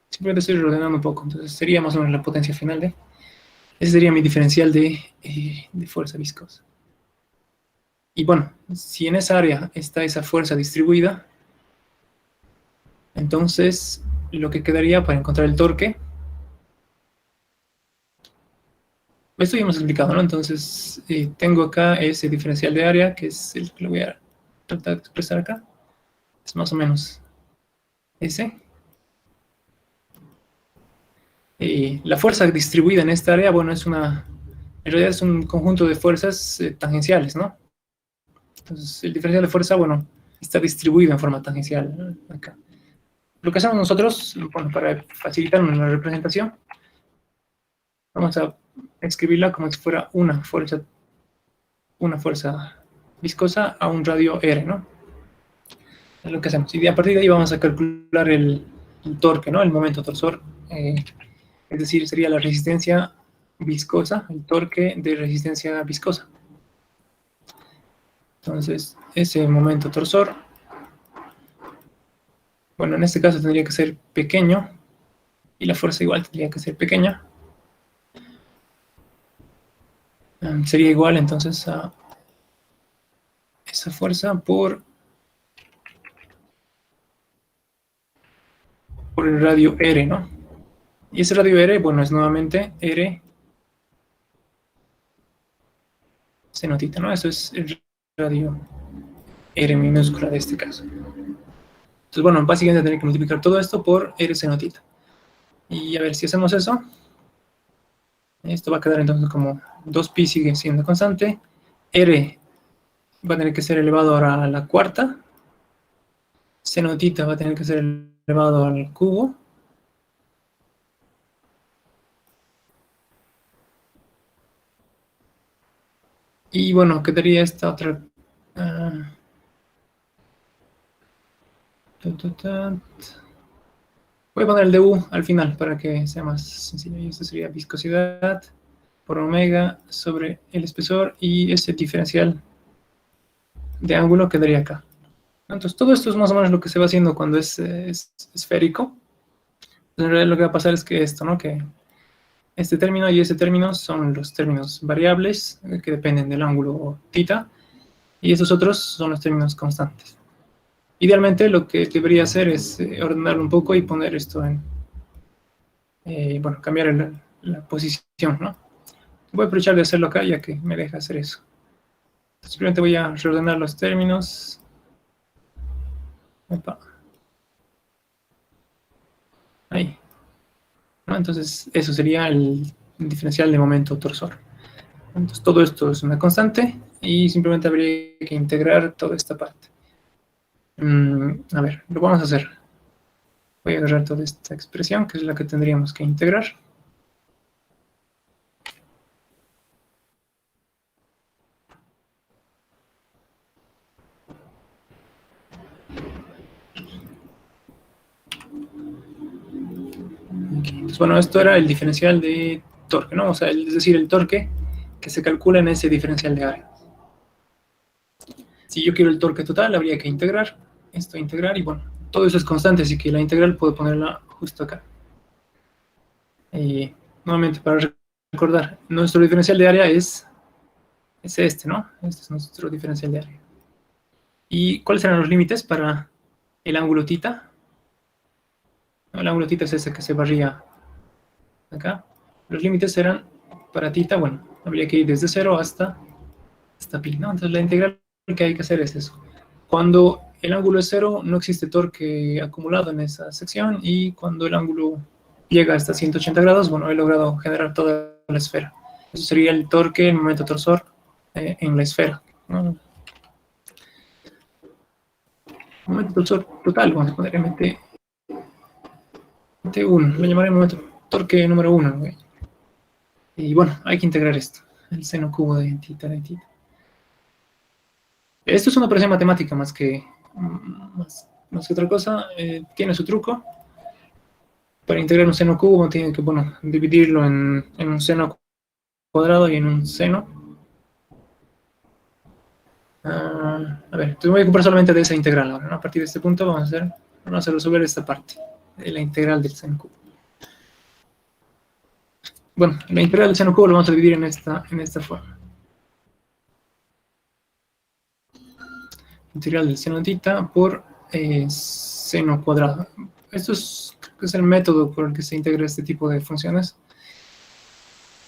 Simplemente estoy ordenando un poco, entonces sería más o menos la potencia final de... Ese sería mi diferencial de fuerza viscosa. Y bueno, si en esa área está esa fuerza distribuida, entonces lo que quedaría para encontrar el torque, esto ya hemos explicado, ¿no? Entonces tengo acá ese diferencial de área, que es el que lo voy a tratar de expresar acá. Es más o menos ese. La fuerza distribuida en esta área, bueno, en realidad es un conjunto de fuerzas tangenciales, ¿no? Entonces, el diferencial de fuerza, bueno, está distribuido en forma tangencial, ¿no? Acá. Lo que hacemos nosotros, bueno, para facilitar la representación, vamos a escribirla como si fuera una fuerza viscosa a un radio R, ¿no? Es lo que hacemos. Y a partir de ahí vamos a calcular el torque, ¿no? El momento torsor. Es decir, sería la resistencia viscosa, el torque de resistencia viscosa. Entonces, ese momento torsor, bueno, en este caso tendría que ser pequeño, y la fuerza igual tendría que ser pequeña. Sería igual entonces a esa fuerza por el radio R, ¿no? Y ese radio R, bueno, es nuevamente R senotita, ¿no? Eso es el radio R minúscula de este caso. Entonces, bueno, básicamente tener que multiplicar todo esto por R senotita. Y a ver si hacemos eso. Esto va a quedar entonces como 2pi sigue siendo constante. R va a tener que ser elevado ahora a la cuarta. Senotita va a tener que ser elevado al cubo. Y bueno, quedaría esta otra. Voy a poner el de U al final para que sea más sencillo. Y esto sería viscosidad por omega sobre el espesor y ese diferencial de ángulo quedaría acá. Entonces, todo esto es más o menos lo que se va haciendo cuando es esférico. En realidad lo que va a pasar es que esto, ¿no? Que este término y ese término son los términos variables que dependen del ángulo θ, y esos otros son los términos constantes. Idealmente lo que debería hacer es ordenarlo un poco y poner esto en, bueno, cambiar la posición, ¿no? Voy a aprovechar de hacerlo acá ya que me deja hacer eso. Simplemente voy a reordenar los términos. Opa. Ahí. ¿No? Entonces, eso sería el diferencial de momento torsor. Entonces, todo esto es una constante y simplemente habría que integrar toda esta parte. A ver, lo vamos a hacer. Voy a agarrar toda esta expresión, que es la que tendríamos que integrar. Entonces, bueno, esto era el diferencial de torque, ¿no? O sea, es decir, el torque que se calcula en ese diferencial de área. Si yo quiero el torque total, habría que integrar esto, integrar, y bueno, todo eso es constante, así que la integral puedo ponerla justo acá. Y nuevamente, para recordar, nuestro diferencial de área es este, ¿no? Este es nuestro diferencial de área. ¿Y cuáles serán los límites para el ángulo θ? El ángulo θ es ese que se barría acá. Los límites serán para θ, bueno, habría que ir desde 0 hasta pi, ¿no? Entonces la integral que hay que hacer es eso. Cuando el ángulo es 0, no existe torque acumulado en esa sección, y cuando el ángulo llega hasta 180 grados, bueno, he logrado generar toda la esfera. Eso sería el torque, el momento torsor en la esfera, ¿no? Momento torsor total, vamos a poner MT1, lo llamaré momento torque número 1, ¿no? Y bueno, hay que integrar esto, el seno cubo de θ. Esto es una operación matemática más que otra cosa. Tiene su truco. Para integrar un seno cubo tiene que, bueno, dividirlo en un seno cuadrado y en un seno. A ver, entonces voy a ocupar solamente de esa integral ahora, ¿no? A partir de este punto vamos a resolver esta parte de la integral del seno cubo. Bueno, la integral del seno cubo lo vamos a dividir en esta forma. Integral del seno θ por seno cuadrado. Esto es el método por el que se integra este tipo de funciones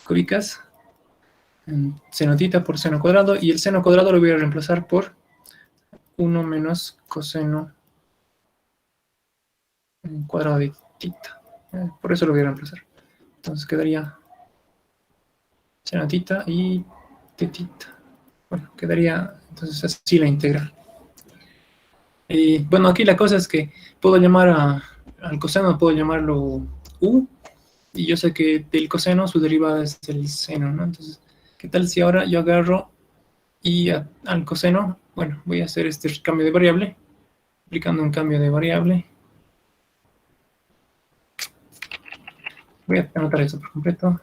cúbicas. Seno θ por seno cuadrado, y el seno cuadrado lo voy a reemplazar por 1 menos coseno cuadrado de θ. Por eso lo voy a reemplazar. Entonces quedaría seno θ y θ. bueno, quedaría entonces así la integral. Y bueno, aquí la cosa es que puedo llamar al coseno, puedo llamarlo u, y yo sé que del coseno su derivada es el seno, ¿no? Entonces, ¿qué tal si ahora yo agarro y al coseno, bueno, voy a hacer este cambio de variable, aplicando un cambio de variable. Voy a anotar eso por completo.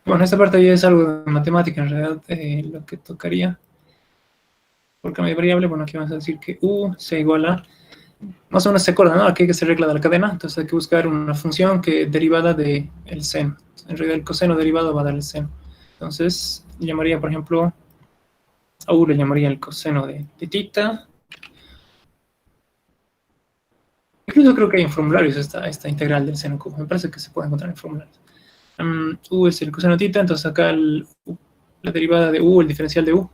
Bueno, esta parte ya es algo de matemática, en realidad, lo que tocaría por cambio de variable. Bueno, aquí vamos a decir que u sea igual a, más o menos se acuerdan, ¿no? Aquí hay que se regla de la cadena, entonces hay que buscar una función que derivada del seno. En realidad el coseno derivado va a dar el seno. Entonces, llamaría, por ejemplo, a u le llamaría el coseno de tita. Incluso creo que hay en formularios esta integral del seno cubo. Me parece que se puede encontrar en formularios. U es el coseno de tita, entonces acá la derivada de u, el diferencial de u.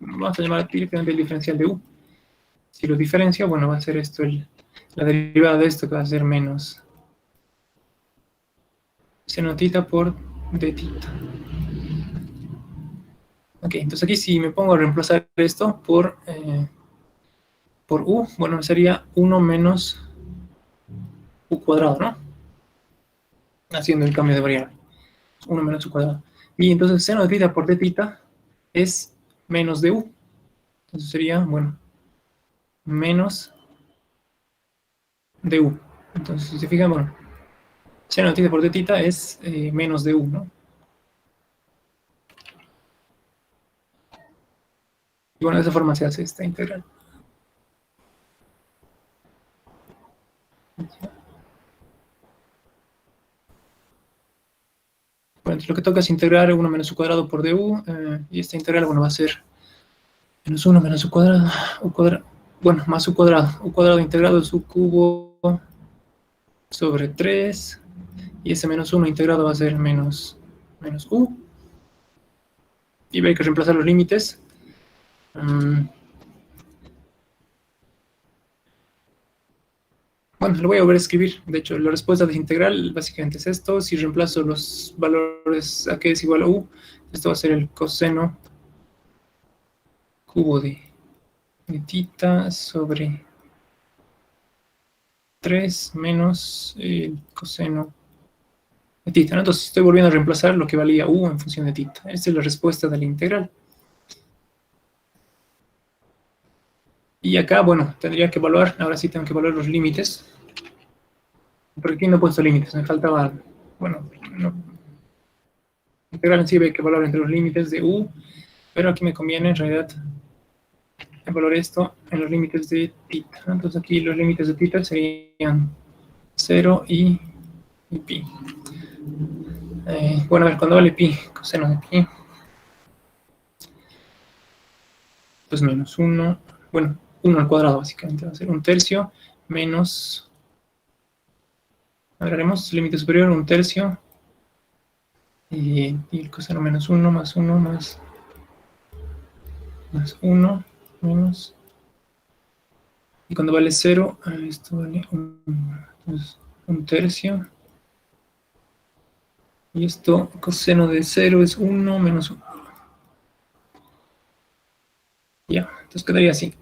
Vamos a llamar directamente el diferencial de u. Si lo diferencio, bueno, va a ser esto, la derivada de esto que va a ser menos seno tita por d tita. Ok, entonces aquí si me pongo a reemplazar esto por u, bueno, sería 1 menos u cuadrado, ¿no? Haciendo el cambio de variable. 1 menos u cuadrado. Y entonces seno de tita por d tita es menos de u. Entonces sería, bueno, menos de u. Entonces, si se fijan, bueno, seno de tita por d tita es menos de u, ¿no? Y bueno, de esa forma se hace esta integral. Bueno, entonces lo que toca es integrar 1 menos u cuadrado por du, y esta integral, bueno, va a ser menos 1 menos u cuadrado, bueno, más u cuadrado integrado es u cubo sobre 3, y ese menos 1 integrado va a ser menos u, y hay que reemplazar los límites. Bueno, lo voy a volver a escribir. De hecho, la respuesta de integral básicamente es esto. Si reemplazo los valores a que es igual a u, esto va a ser el coseno cubo de tita sobre 3 menos el coseno de tita, ¿no? Entonces estoy volviendo a reemplazar lo que valía u en función de tita. Esta es la respuesta de la integral. Y acá, bueno, tendría que evaluar, ahora sí tengo que evaluar los límites. Porque aquí no he puesto límites, me faltaba, bueno, no. Integral en sí hay que evaluar entre los límites de u, pero aquí me conviene en realidad evaluar esto en los límites de tita. Entonces aquí los límites de tita serían 0 y pi. Bueno, a ver, cuando vale pi, coseno de pi, pues menos 1, bueno, 1 al cuadrado básicamente, va a ser 1/3 menos, a ver, haremos límite superior, 1/3, y el coseno menos 1 más 1 más 1 menos, y cuando vale 0, esto vale 1/3, y esto, coseno de 0 es 1 menos 1. Ya, entonces quedaría así.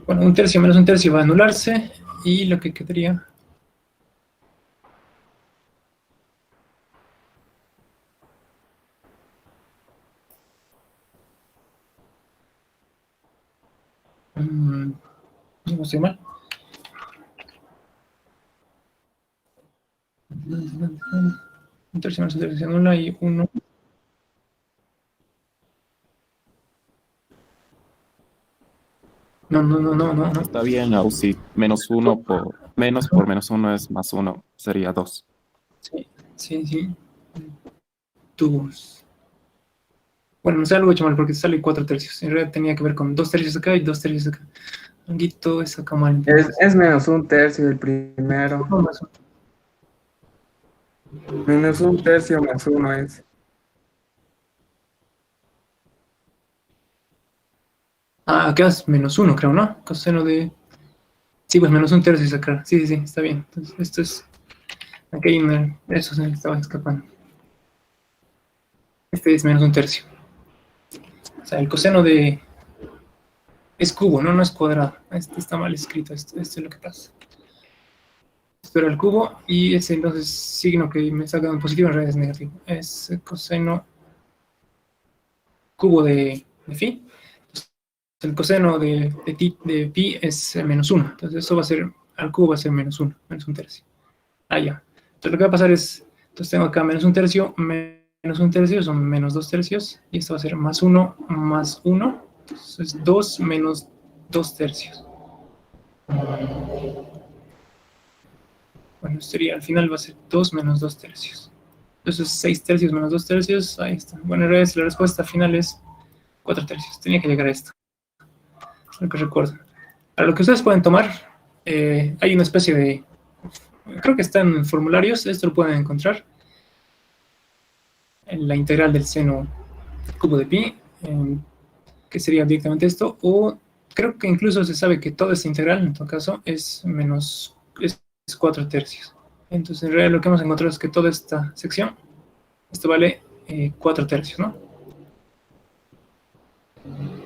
Bueno, 1/3 menos 1/3 va a anularse, y lo que quedaría... no estoy mal. 1/3 menos 1/3 se anula y 1... No. Está bien, Ausi. Menos 1 por menos 1 es más 1. Sería 2. Sí. Tubos. Bueno, no sé, algo hecho mal porque sale 4/3. En realidad tenía que ver con 2/3 acá y 2/3 acá. Anguito es acá mal. Es menos 1/3 el primero. No, más 1. Menos 1/3 más 1 es. Ah, acá es menos 1, creo, ¿no? Coseno de... Sí, pues menos 1/3 es acá. Sí, está bien. Entonces, esto es Aquí hay eso se me estaba escapando. Este es menos un tercio. O sea, el coseno de... es cubo, ¿no? No es cuadrado. Este está mal escrito, esto es lo que pasa. Esto era el cubo y ese entonces signo que me saca un positivo en realidad es negativo. Es el coseno cubo de phi. Entonces, el coseno de pi es menos 1. Entonces eso va a ser, al cubo va a ser menos 1, menos un tercio. Ah, ya. Entonces lo que va a pasar es, entonces tengo acá menos un tercio son menos 2 tercios. Y esto va a ser más 1 más 1. Entonces 2 menos 2 tercios. Bueno, sería, al final va a ser 2 menos 2 tercios. Entonces 6 tercios menos 2 tercios, ahí está. Bueno, en realidad la respuesta final es 4 tercios. Tenía que llegar a esto. Es lo que recuerdo. Para lo que ustedes pueden tomar, hay una especie de... creo que está en formularios, esto lo pueden encontrar. En la integral del seno cubo de pi, que sería directamente esto, o creo que incluso se sabe que toda esta integral, en todo caso, es 4 tercios. Entonces, en realidad lo que hemos encontrado es que toda esta sección, esto vale 4 tercios, ¿no?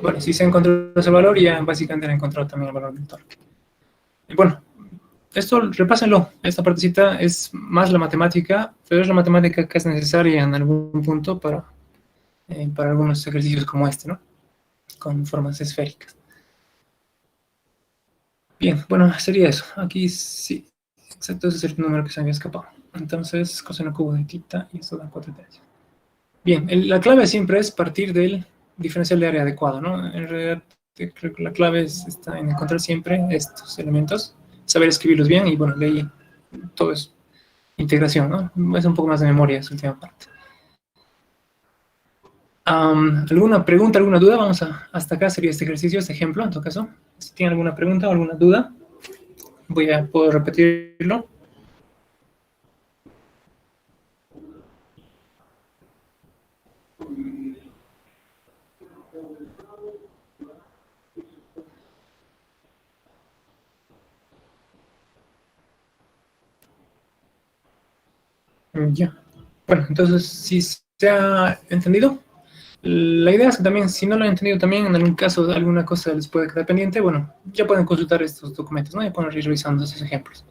Bueno, si se encontró ese valor, ya básicamente han encontrado también el valor del torque. Y bueno, esto repásenlo. Esta partecita es más la matemática, pero es la matemática que es necesaria en algún punto para algunos ejercicios como este, ¿no? Con formas esféricas. Bien, bueno, sería eso. Aquí sí, exacto, ese es el número que se me había escapado. Entonces, coseno cubo de θ y eso da 4 tercios. Bien, la clave siempre es partir del diferencial de área adecuado, ¿no? En realidad, creo que la clave está en encontrar siempre estos elementos, saber escribirlos bien y, bueno, de ahí todo es integración, ¿no? Es un poco más de memoria esa última parte. ¿Alguna pregunta, alguna duda? Vamos hasta acá sería este ejercicio, este ejemplo, en todo caso. Si tienen alguna pregunta o alguna duda, puedo repetirlo. Ya. Bueno, entonces, si se ha entendido, la idea es que también, si no lo han entendido también, en algún caso, alguna cosa les puede quedar pendiente, bueno, ya pueden consultar estos documentos, ¿no? Ya pueden ir revisando esos ejemplos.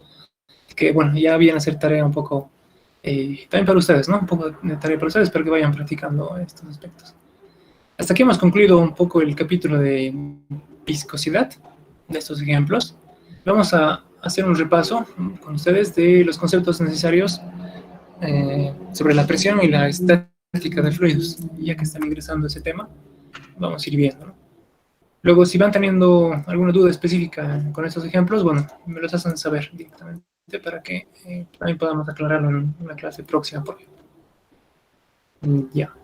Que, bueno, ya viene a ser tarea un poco, también para ustedes, ¿no? Un poco de tarea para ustedes, para que vayan practicando estos aspectos. Hasta aquí hemos concluido un poco el capítulo de viscosidad, de estos ejemplos. Vamos a hacer un repaso con ustedes de los conceptos necesarios sobre la presión y la estática de fluidos. Ya que están ingresando ese tema, vamos a ir viendo, ¿no? Luego, si van teniendo alguna duda específica con estos ejemplos, bueno, me los hacen saber directamente para que también podamos aclararlo en una clase próxima, por ejemplo. Ya.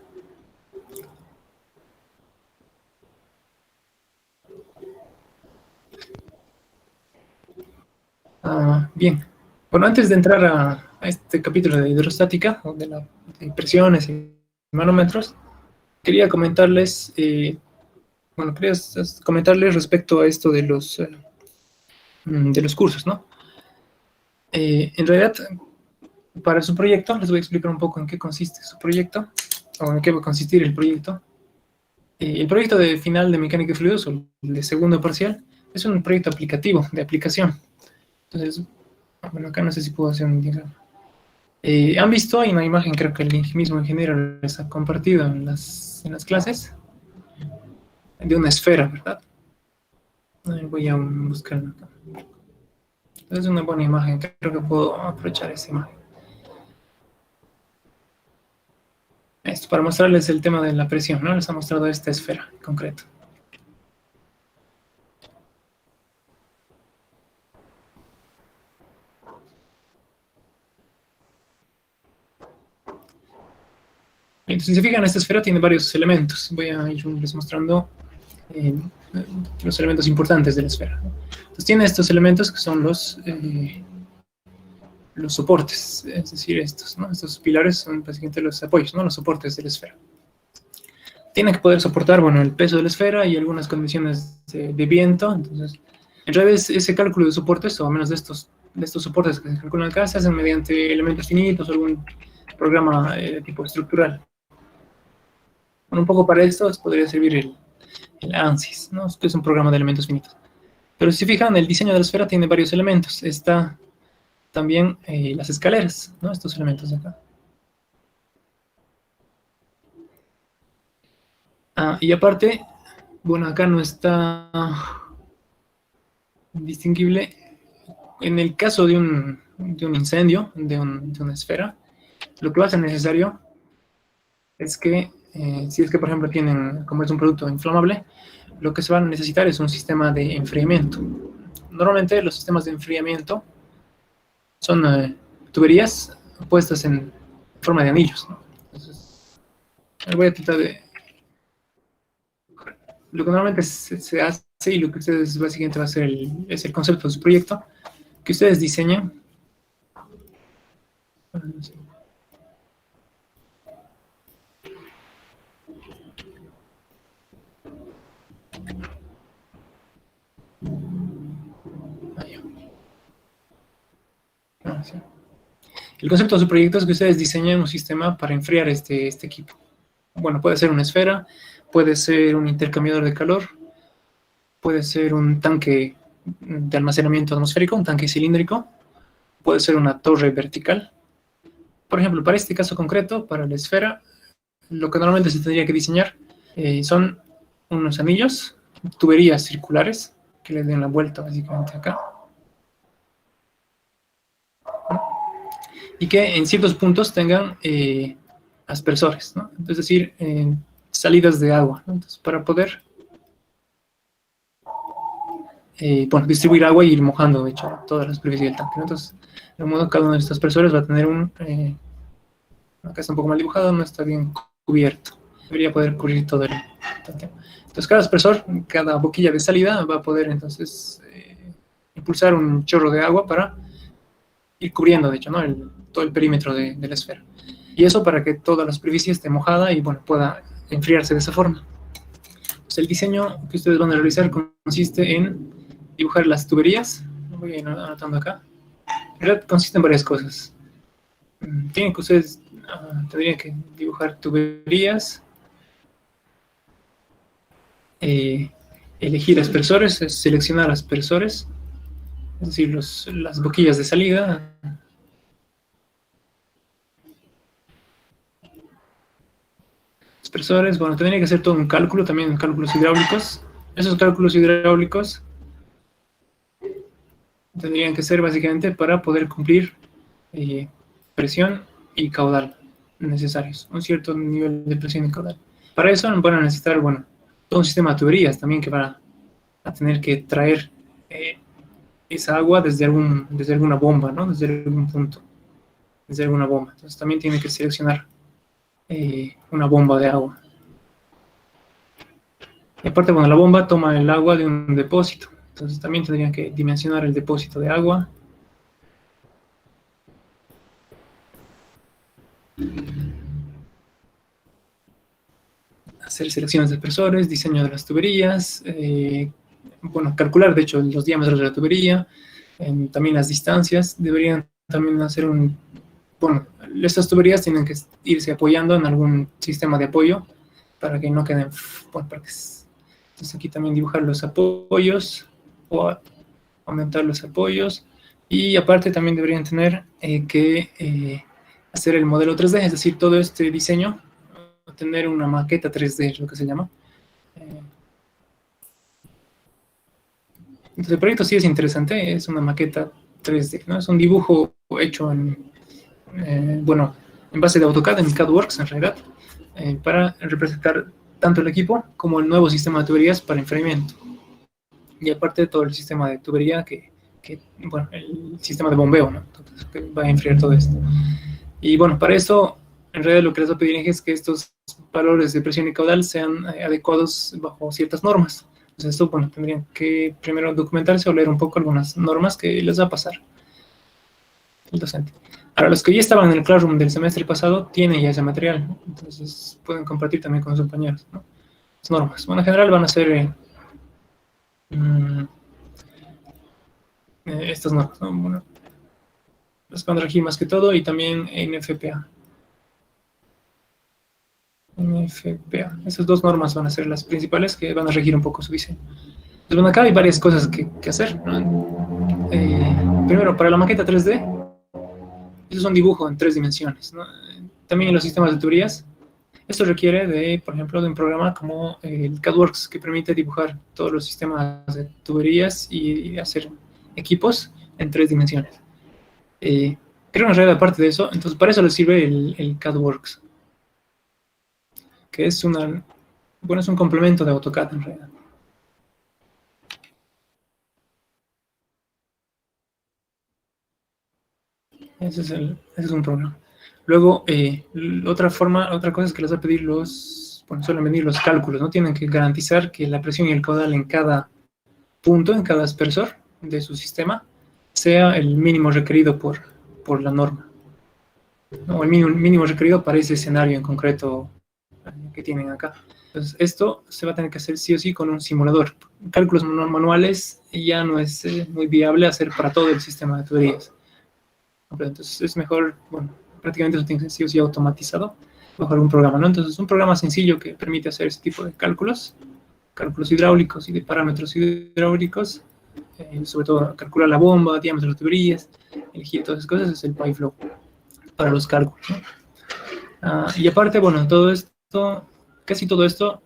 Bien. Bueno, antes de entrar a este capítulo de hidrostática, o de presiones y manómetros, quería comentarles, respecto a esto de los cursos, ¿no? En realidad, para su proyecto, les voy a explicar un poco en qué consiste su proyecto, o en qué va a consistir el proyecto. El proyecto de final de mecánica de fluidos, o el de segundo parcial, es un proyecto aplicativo, de aplicación. Entonces, bueno, acá no sé si puedo hacer un diagrama. ¿Han visto? Hay una imagen, creo que el mismo ingeniero les ha compartido en las clases, de una esfera, ¿verdad? Voy a buscarla acá. Es una buena imagen, creo que puedo aprovechar esa imagen. Esto, para mostrarles el tema de la presión, ¿no? Les ha mostrado esta esfera en concreto. Entonces, si se fijan, esta esfera tiene varios elementos. Voy a irles mostrando los elementos importantes de la esfera. Entonces, tiene estos elementos que son los soportes, es decir, estos, ¿no? Estos pilares son básicamente los apoyos, ¿no? Los soportes de la esfera. Tiene que poder soportar, bueno, el peso de la esfera y algunas condiciones de viento. Entonces, en realidad ese cálculo de soportes, o al menos de estos de estos soportes que se calculan acá se hacen mediante elementos finitos o algún programa de tipo estructural. Bueno, un poco para esto podría servir el ANSYS, ¿no? Que es un programa de elementos finitos. Pero si se fijan, el diseño de la esfera tiene varios elementos. Está también las escaleras, ¿no? Estos elementos de acá. Y aparte, bueno, acá no está distinguible. En el caso de un incendio, de una esfera, lo que va a ser necesario es que, si es que, por ejemplo, como es un producto inflamable, lo que se va a necesitar es un sistema de enfriamiento. Normalmente los sistemas de enfriamiento son tuberías puestas en forma de anillos, ¿no? Entonces, voy a tratar de... Lo que normalmente se hace y lo que ustedes básicamente va a hacer es el concepto de su proyecto, que ustedes diseñan. El concepto de su proyecto es que ustedes diseñen un sistema para enfriar este equipo. Bueno, puede ser una esfera, puede ser un intercambiador de calor, puede ser un tanque de almacenamiento atmosférico, un tanque cilíndrico, puede ser una torre vertical. Por ejemplo, para este caso concreto, para la esfera, lo que normalmente se tendría que diseñar son unos anillos, tuberías circulares, que le den la vuelta básicamente acá. Y que en ciertos puntos tengan aspersores, ¿no? Es decir, salidas de agua, ¿no? Entonces, para poder distribuir agua y ir mojando, de hecho, toda la superficie del tanque, ¿no? Entonces, de modo cada uno de estos aspersores va a tener acá está un poco mal dibujado, no está bien cubierto. Debería poder cubrir todo el tanque. Entonces, cada aspersor, cada boquilla de salida va a poder, entonces, impulsar un chorro de agua para ir cubriendo, de hecho, ¿no? Todo el perímetro de la esfera. Y eso para que toda la superficie esté mojada y, bueno, pueda enfriarse de esa forma. Pues el diseño que ustedes van a realizar consiste en dibujar las tuberías. Lo voy a ir anotando acá. En realidad consiste en varias cosas. Ustedes tendrían que dibujar tuberías, elegir aspersores, seleccionar aspersores, es decir, las boquillas de salida. Aspersores, bueno, tendría que hacer todo un cálculo, también cálculos hidráulicos. Esos cálculos hidráulicos tendrían que ser básicamente para poder cumplir presión y caudal necesarios, un cierto nivel de presión y caudal. Para eso van a necesitar, bueno, todo un sistema de tuberías también que van a tener que traer esa agua desde alguna bomba, ¿no? Desde algún punto, desde alguna bomba. Entonces también tiene que seleccionar una bomba de agua. Y aparte, bueno, la bomba toma el agua de un depósito. Entonces también tendrían que dimensionar el depósito de agua. Hacer selecciones de aspersores, diseño de las tuberías, bueno, calcular de hecho los diámetros de la tubería, también las distancias. Deberían también hacer bueno, estas tuberías tienen que irse apoyando en algún sistema de apoyo para que no queden, bueno, entonces aquí también dibujar los apoyos o aumentar los apoyos, y aparte también deberían tener que hacer el modelo 3D, es decir, todo este diseño, tener una maqueta 3D, es lo que se llama. Entonces el proyecto sí es interesante, es una maqueta 3D, ¿no? Es un dibujo hecho bueno, en base de AutoCAD, en CADWorks en realidad, para representar tanto el equipo como el nuevo sistema de tuberías para enfriamiento. Y aparte todo el sistema de tubería bueno, el sistema de bombeo, ¿no? Entonces, que va a enfriar todo esto. Y bueno, para eso, en realidad lo que les voy a pedir es que estos valores de presión y caudal sean adecuados bajo ciertas normas. Entonces esto, bueno, tendrían que primero documentarse o leer un poco algunas normas que les va a pasar el docente. Ahora, los que ya estaban en el Classroom del semestre pasado tienen ya ese material, ¿no? Entonces pueden compartir también con sus compañeros, ¿no? Las normas. Bueno, en general van a ser estas normas, ¿no? Bueno, las van a regir más que todo, y también NFPA. NFPA. Esas dos normas van a ser las principales que van a regir un poco su diseño. Entonces, bueno, acá hay varias cosas que hacer, ¿no? Primero, para la maqueta 3D, eso es un dibujo en 3 dimensiones, ¿no? También en los sistemas de tuberías, esto requiere de, por ejemplo, de un programa como el CADWorks, que permite dibujar todos los sistemas de tuberías y hacer equipos en 3 dimensiones. Creo una red aparte de eso, entonces para eso le sirve el CADWorks, que es bueno, es un complemento de AutoCAD en realidad. Ese es un programa. Luego, otra cosa es que les va a pedir bueno, suelen venir los cálculos, ¿no? Tienen que garantizar que la presión y el caudal en cada punto, en cada aspersor de su sistema, sea el mínimo requerido por la norma, ¿no? El mínimo requerido para ese escenario en concreto que tienen acá. Entonces, esto se va a tener que hacer sí o sí con un simulador. Cálculos manuales ya no es muy viable hacer para todo el sistema de tuberías. Entonces es mejor, bueno, prácticamente eso tiene que ser sí o sí automatizado bajo algún programa, ¿no? Entonces un programa sencillo que permite hacer este tipo de cálculos hidráulicos y de parámetros hidráulicos, sobre todo calcular la bomba, diámetro de tuberías, elegir todas esas cosas, es el PyFlow para los cálculos, ¿no? Y aparte, bueno, casi todo esto,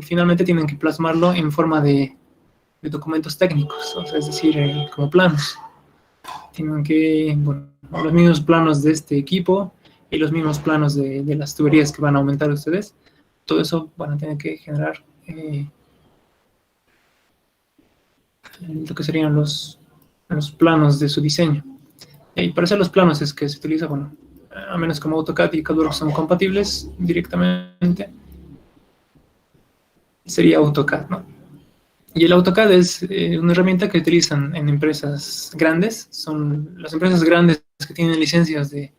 finalmente tienen que plasmarlo en forma de documentos técnicos, o sea, es decir, como planos. Tienen que, bueno, los mismos planos de este equipo y los mismos planos de las tuberías que van a aumentar ustedes. Todo eso van a tener que generar lo que serían los planos de su diseño. Y para hacer los planos es que se utiliza, bueno, a menos como AutoCAD y CADWorks son compatibles directamente, sería AutoCAD, ¿no? Y el AutoCAD es una herramienta que utilizan en empresas grandes. Son las empresas grandes que tienen licencias de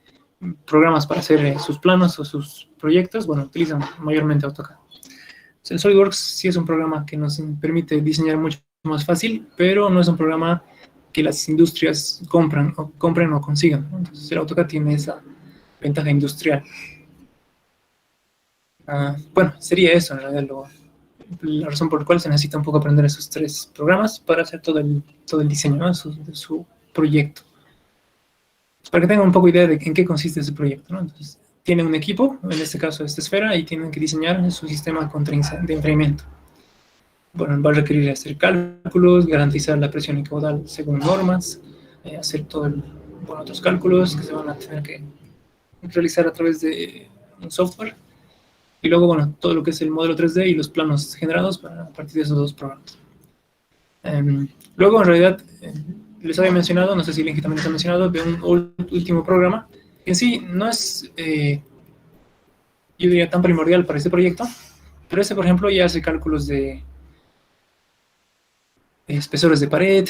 programas para hacer sus planos o sus proyectos, bueno, utilizan mayormente AutoCAD. El SolidWorks sí es un programa que nos permite diseñar mucho más fácil, pero no es un programa que las industrias compren o consigan, ¿no? Entonces el AutoCAD tiene esa ventaja industrial. Bueno, sería eso en realidad la razón por la cual se necesita un poco aprender esos 3 programas para hacer todo el diseño, ¿no? de su proyecto. Pues para que tengan un poco idea de en qué consiste ese proyecto, ¿no? Entonces, tienen un equipo, en este caso esta esfera, y tienen que diseñar su sistema de enfriamiento. Bueno, va a requerir hacer cálculos, garantizar la presión y caudal según normas, hacer otros cálculos que se van a tener que realizar a través de un software. Y luego, bueno, todo lo que es el modelo 3D y los planos generados a partir de esos 2 programas. Luego, en realidad, les había mencionado, no sé si Linky también les ha mencionado, de un último programa, que en sí no es, yo diría, tan primordial para este proyecto, pero ese, por ejemplo, ya hace cálculos de espesores de pared.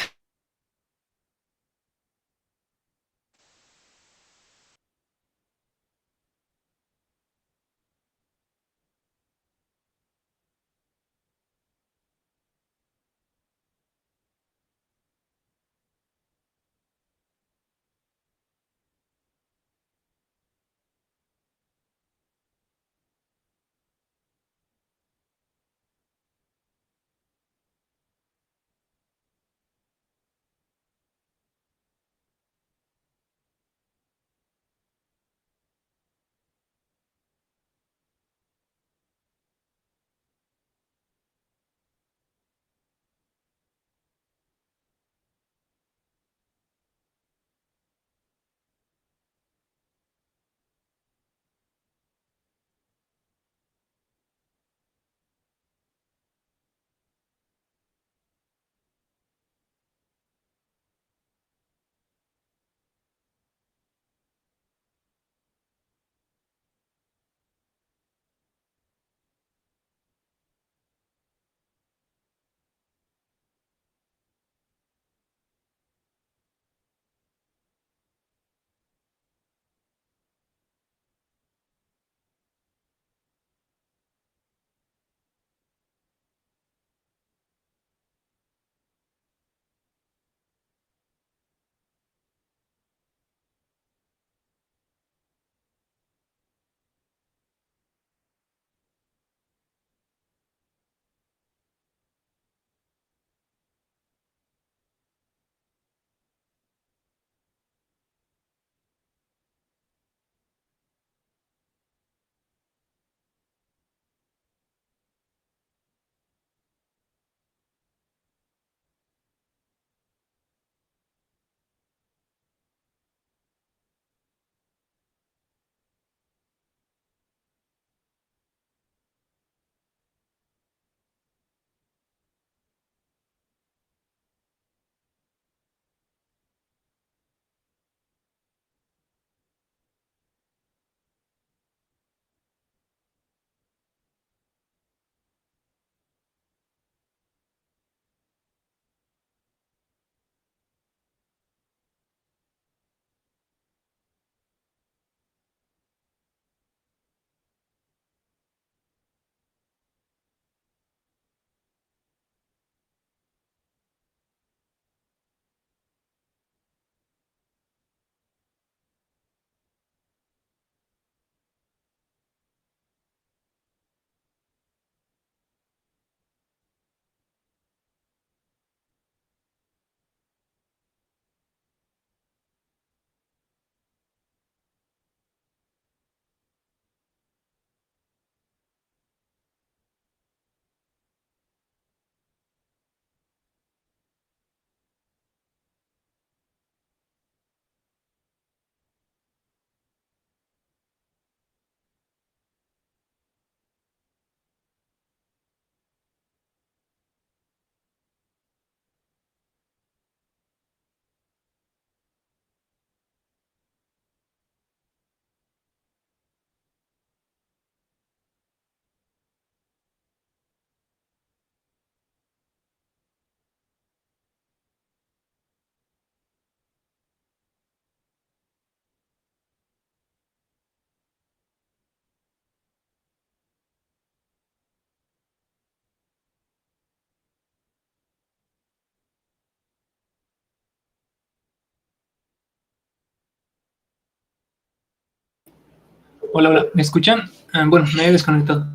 Hola, hola, ¿me escuchan? Bueno, me he desconectado.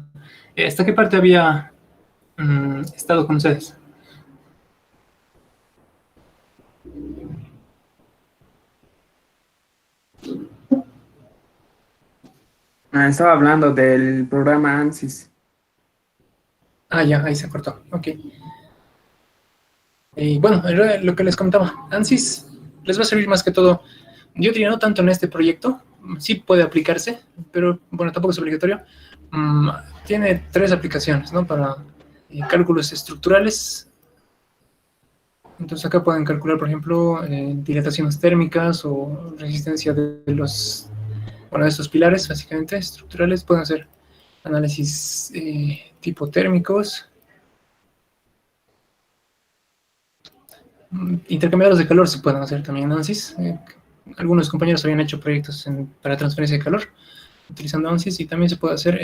¿Hasta qué parte había estado con ustedes? Estaba hablando del programa ANSYS. Ah, ya, ahí se cortó. Ok. Y bueno, en realidad, lo que les comentaba, ANSYS les va a servir más que todo. Yo diría no tanto en este proyecto, sí puede aplicarse, pero bueno, tampoco es obligatorio. Mm, Tiene tres aplicaciones, ¿no? Para cálculos estructurales. Entonces acá pueden calcular, por ejemplo, dilataciones térmicas o resistencia de los, bueno, de estos pilares, básicamente, estructurales. Pueden hacer análisis tipo térmicos, intercambiadores de calor se pueden hacer también análisis. Algunos compañeros habían hecho proyectos para transferencia de calor utilizando ANSYS y también se puede hacer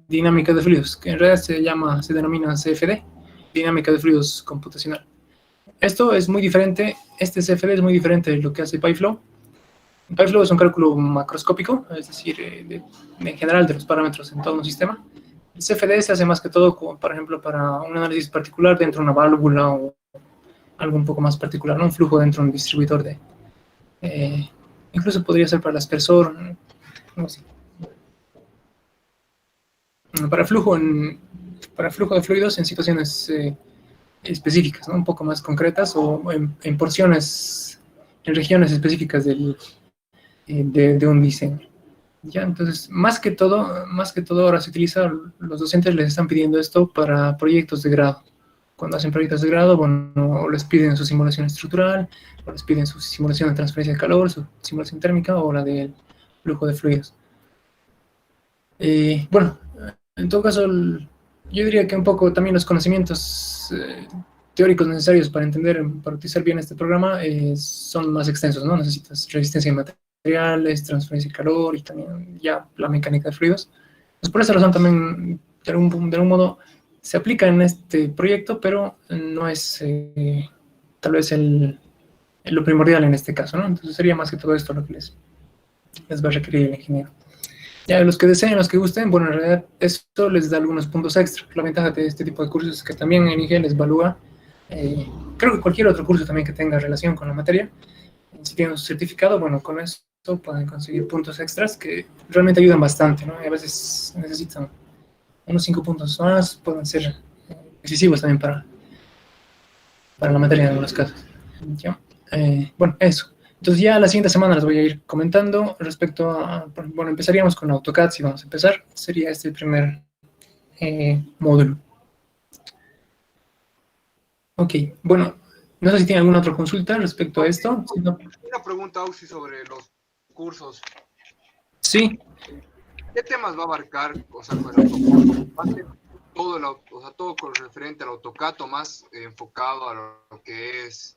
dinámica de fluidos, que en realidad se denomina CFD, dinámica de fluidos computacional. Esto es muy diferente, este CFD es muy diferente de lo que hace PyFlow. PyFlow es un cálculo macroscópico, es decir, en general de los parámetros en todo un sistema. El CFD se hace más que todo, por ejemplo, para un análisis particular dentro de una válvula o algo un poco más particular, ¿no? Un flujo dentro de un distribuidor de... incluso podría ser para el aspersor, no sé. Para para flujo de fluidos en situaciones específicas, ¿no? Un poco más concretas o en porciones, en regiones específicas de un diseño. Ya, entonces, más que todo ahora se utiliza, los docentes les están pidiendo esto para proyectos de grado. Cuando hacen proyectos de grado, bueno, o les piden su simulación estructural, o les piden su simulación de transferencia de calor, su simulación térmica o la del flujo de fluidos. Bueno, en todo caso, yo diría que un poco también los conocimientos teóricos necesarios para entender, para utilizar bien este programa son más extensos, ¿no? Necesitas resistencia de materiales, transferencia de calor y también ya la mecánica de fluidos. Pues por esa razón también, de algún modo, se aplica en este proyecto, pero no es tal vez lo primordial en este caso, ¿no? Entonces sería más que todo esto lo que les va a requerir el ingeniero. Ya, los que deseen, los que gusten, bueno, en realidad esto les da algunos puntos extra. La ventaja de este tipo de cursos es que también en IG les evalúa, creo que cualquier otro curso también que tenga relación con la materia, si tienen su certificado, bueno, con esto pueden conseguir puntos extras que realmente ayudan bastante, ¿no? Y a veces necesitan unos 5 puntos más, pueden ser decisivos también para la materia en algunos casos. ¿Ya? Bueno, eso. Entonces ya la siguiente semana les voy a ir comentando respecto a, bueno, empezaríamos con AutoCAD, si vamos a empezar, sería este el primer módulo. Ok, bueno, no sé si tiene alguna otra consulta respecto a esto. Si no... Una pregunta, Auxi, sobre los cursos. Sí. ¿Qué temas va a abarcar? O sea, con el AutoCAD, ¿va a ser todo con referente al AutoCAD o más enfocado a lo que es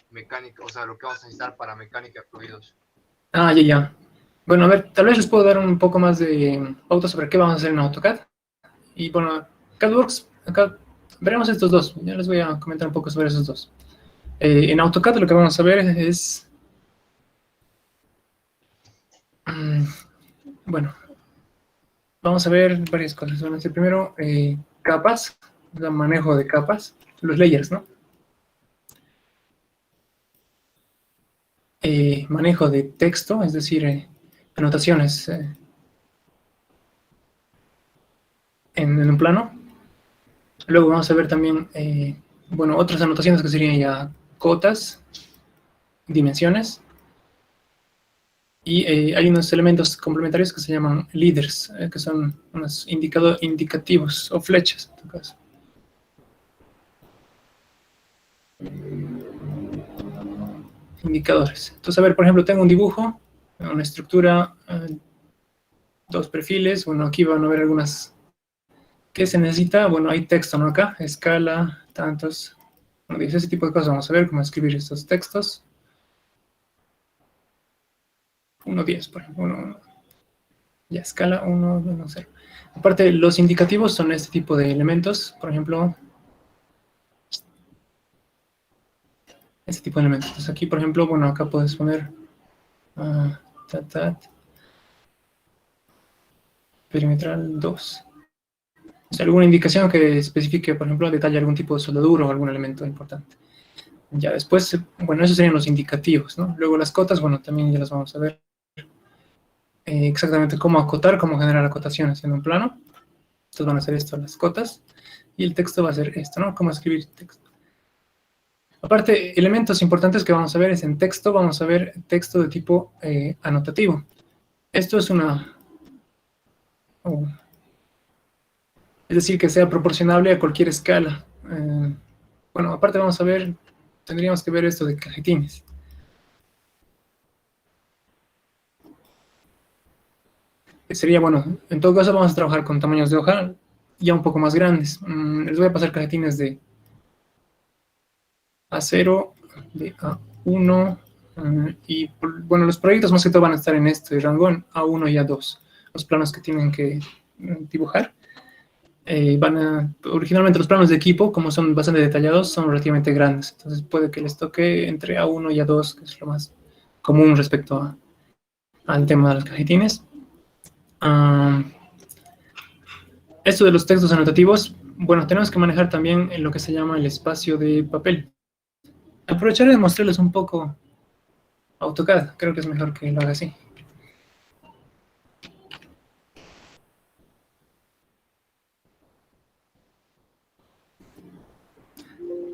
mecánica, o sea, lo que vamos a necesitar para mecánica de fluidos? Ah, ya. Bueno, a ver, tal vez les puedo dar un poco más de pauta sobre qué vamos a hacer en AutoCAD. Y bueno, CADWorks, acá veremos estos dos. Ya les voy a comentar un poco sobre esos dos. En AutoCAD lo que vamos a ver es... bueno, vamos a ver varias cosas. Vamos a hacer primero capas, el manejo de capas, los layers, ¿no? Manejo de texto, es decir, anotaciones en un plano. Luego vamos a ver también, bueno, otras anotaciones que serían ya cotas, dimensiones. Y hay unos elementos complementarios que se llaman leaders, que son unos indicativos o flechas, en tu caso. Indicadores. Entonces, a ver, por ejemplo, tengo un dibujo, una estructura, dos perfiles. Bueno, aquí van a ver algunas. ¿Qué se necesita? Bueno, hay texto, ¿no? Acá, escala, tantos. Bueno, dice ese tipo de cosas. Vamos a ver cómo escribir estos textos. 1.10, por ejemplo. Ya, escala 1.0. Aparte, los indicativos son este tipo de elementos. Por ejemplo, este tipo de elementos. Entonces aquí, por ejemplo, bueno, acá puedes poner perimetral 2. O sea, alguna indicación que especifique, por ejemplo, detalle algún tipo de soldadura o algún elemento importante. Ya después, bueno, esos serían los indicativos, ¿no? Luego las cotas, bueno, también ya las vamos a ver. Exactamente cómo acotar, cómo generar acotaciones en un plano. Entonces van a ser esto, las cotas. Y el texto va a ser esto, ¿no? Cómo escribir texto. Aparte, elementos importantes que vamos a ver es en texto, vamos a ver texto de tipo anotativo. Esto es es decir, que sea proporcionable a cualquier escala. Bueno, aparte vamos a ver, tendríamos que ver esto de cajetines. Sería, bueno, en todo caso vamos a trabajar con tamaños de hoja ya un poco más grandes. Les voy a pasar cajetines de A0, de A1, y bueno, los proyectos más que todo van a estar en este rango, en A1 y A2. Los planos que tienen que dibujar. Originalmente los planos de equipo, como son bastante detallados, son relativamente grandes. Entonces puede que les toque entre A1 y A2, que es lo más común respecto al tema de los cajetines. Esto de los textos anotativos, bueno, tenemos que manejar también en lo que se llama el espacio de papel. Aprovecharé de mostrarles un poco AutoCAD, creo que es mejor que lo haga así.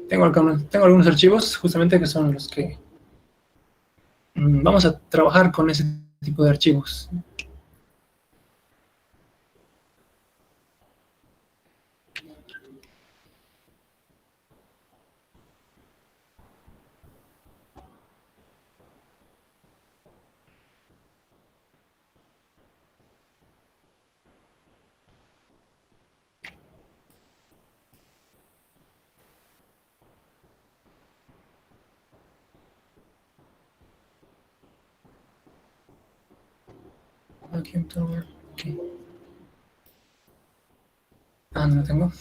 Tengo algunos archivos, justamente, que son los que vamos a trabajar con ese tipo de archivos. Aquí en todo, okay. No lo tengo.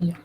Ya.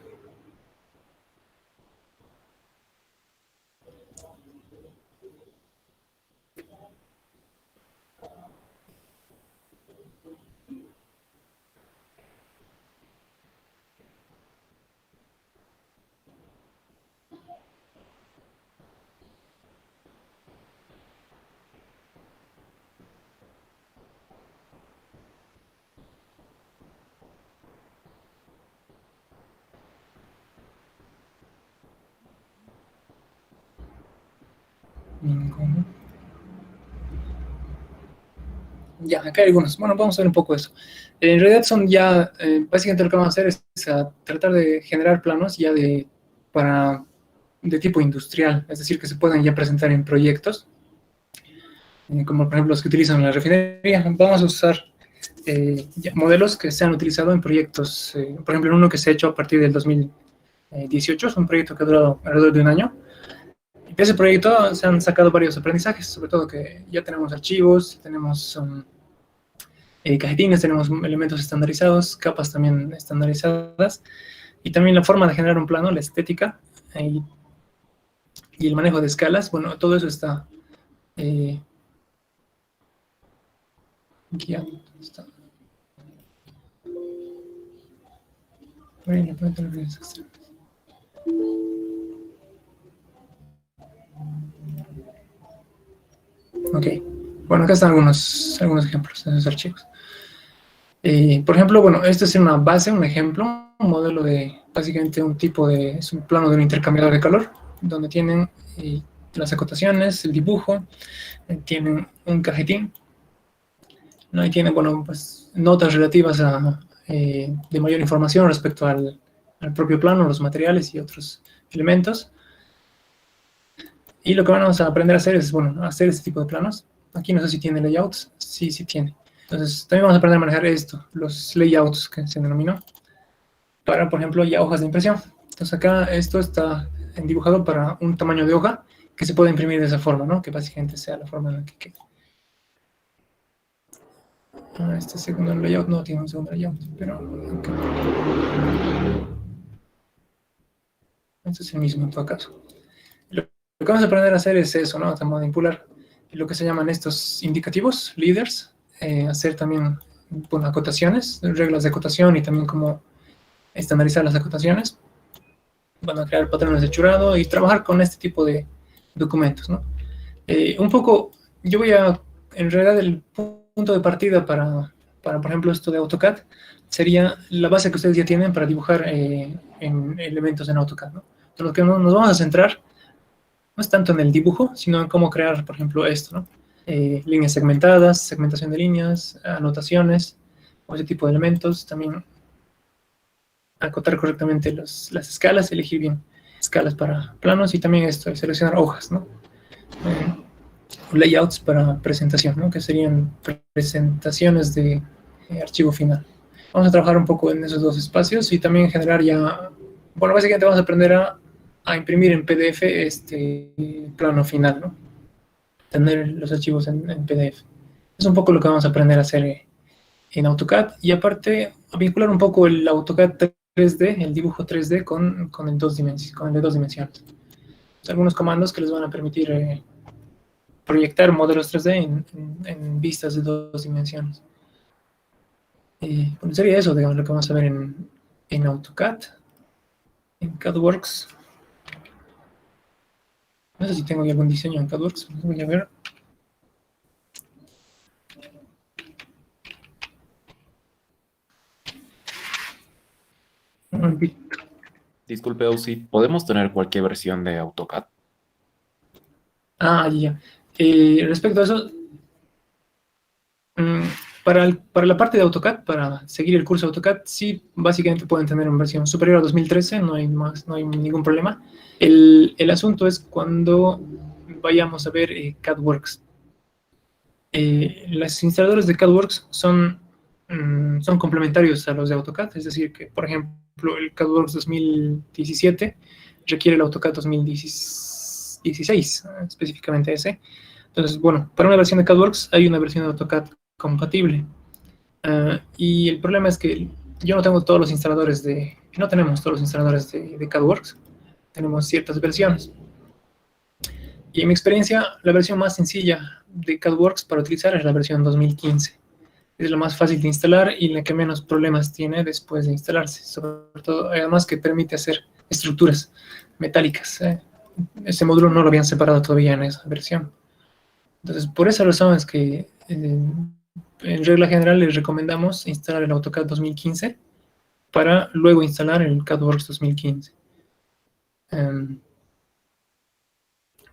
Ninguno. Ya, acá hay algunos. Bueno, vamos a ver un poco eso. En realidad son ya, básicamente lo que vamos a hacer es tratar de generar planos ya de tipo industrial, es decir, que se puedan ya presentar en proyectos, como por ejemplo los que utilizan en la refinería. Vamos a usar ya modelos que se han utilizado en proyectos, por ejemplo, en uno que se ha hecho a partir del 2018, es un proyecto que ha durado alrededor de un año. De ese proyecto se han sacado varios aprendizajes, sobre todo que ya tenemos archivos, tenemos cajetines, tenemos elementos estandarizados, capas también estandarizadas, y también la forma de generar un plano, la estética y el manejo de escalas. Bueno, todo eso está guiado. Ok, bueno, acá están algunos ejemplos de esos archivos. Por ejemplo, bueno, esto es una base, un ejemplo, un modelo de básicamente es un plano de un intercambiador de calor, donde tienen las acotaciones, el dibujo, tienen un cajetín, ¿no? Y tienen, bueno, pues notas relativas de mayor información respecto al propio plano, los materiales y otros elementos. Y lo que vamos a aprender a hacer es, bueno, hacer este tipo de planos. Aquí no sé si tiene layouts. Sí, sí tiene. Entonces, también vamos a aprender a manejar esto, los layouts que se denominó, para, por ejemplo, ya hojas de impresión. Entonces, acá esto está dibujado para un tamaño de hoja que se puede imprimir de esa forma, ¿no? Que básicamente sea la forma en la que quede. Este segundo layout no tiene un segundo layout, pero... Okay. Este es el mismo en todo caso. Lo que vamos a aprender a hacer es eso, ¿no? A manipular lo que se llaman estos indicativos, leaders, hacer también, bueno, acotaciones, reglas de acotación y también cómo estandarizar las acotaciones. Van a crear patrones de hechurado y trabajar con este tipo de documentos, ¿no? Un poco, yo voy a, en realidad, el punto de partida para, por ejemplo, esto de AutoCAD sería la base que ustedes ya tienen para dibujar en elementos en AutoCAD, ¿no? Entonces, lo que nos vamos a centrar no es tanto en el dibujo, sino en cómo crear, por ejemplo, esto, ¿no? Líneas segmentadas, segmentación de líneas, anotaciones, o ese tipo de elementos. También acotar correctamente las escalas, elegir bien escalas para planos y también esto, seleccionar hojas, ¿no? Layouts para presentación, ¿no? Que serían presentaciones de archivo final. Vamos a trabajar un poco en esos dos espacios y también generar ya, bueno, básicamente vamos a aprender a imprimir en PDF este plano final, ¿no? Tener los archivos en PDF. Es un poco lo que vamos a aprender a hacer en AutoCAD y aparte a vincular un poco el AutoCAD 3D, el dibujo 3D con el de dos dimensiones. Algunos comandos que les van a permitir proyectar modelos 3D en vistas de dos dimensiones. Bueno, sería eso, digamos, lo que vamos a ver en AutoCAD, en CADWorks. No sé si tengo algún diseño en CADWorks, voy a ver. Disculpe, Ausi, ¿podemos tener cualquier versión de AutoCAD? Ya. Respecto a eso, para la parte de AutoCAD, para seguir el curso de AutoCAD, sí, básicamente pueden tener una versión superior a 2013, no hay ningún problema. El asunto es cuando vayamos a ver CADWorks. Los instaladores de CADWorks son complementarios a los de AutoCAD, es decir, que, por ejemplo, el CADWorks 2017 requiere el AutoCAD 2016, específicamente ese. Entonces, bueno, para una versión de CADWorks hay una versión de AutoCAD compatible. Y el problema es que yo no tengo todos los instaladores no tenemos todos los instaladores de CADWorks, tenemos ciertas versiones. Y en mi experiencia, la versión más sencilla de CADWorks para utilizar es la versión 2015. Es la más fácil de instalar y la que menos problemas tiene después de instalarse. Sobre todo, además que permite hacer estructuras metálicas. Ese módulo no lo habían separado todavía en esa versión. Entonces, por esa razón es que en regla general les recomendamos instalar el AutoCAD 2015 para luego instalar el CADWorks 2015.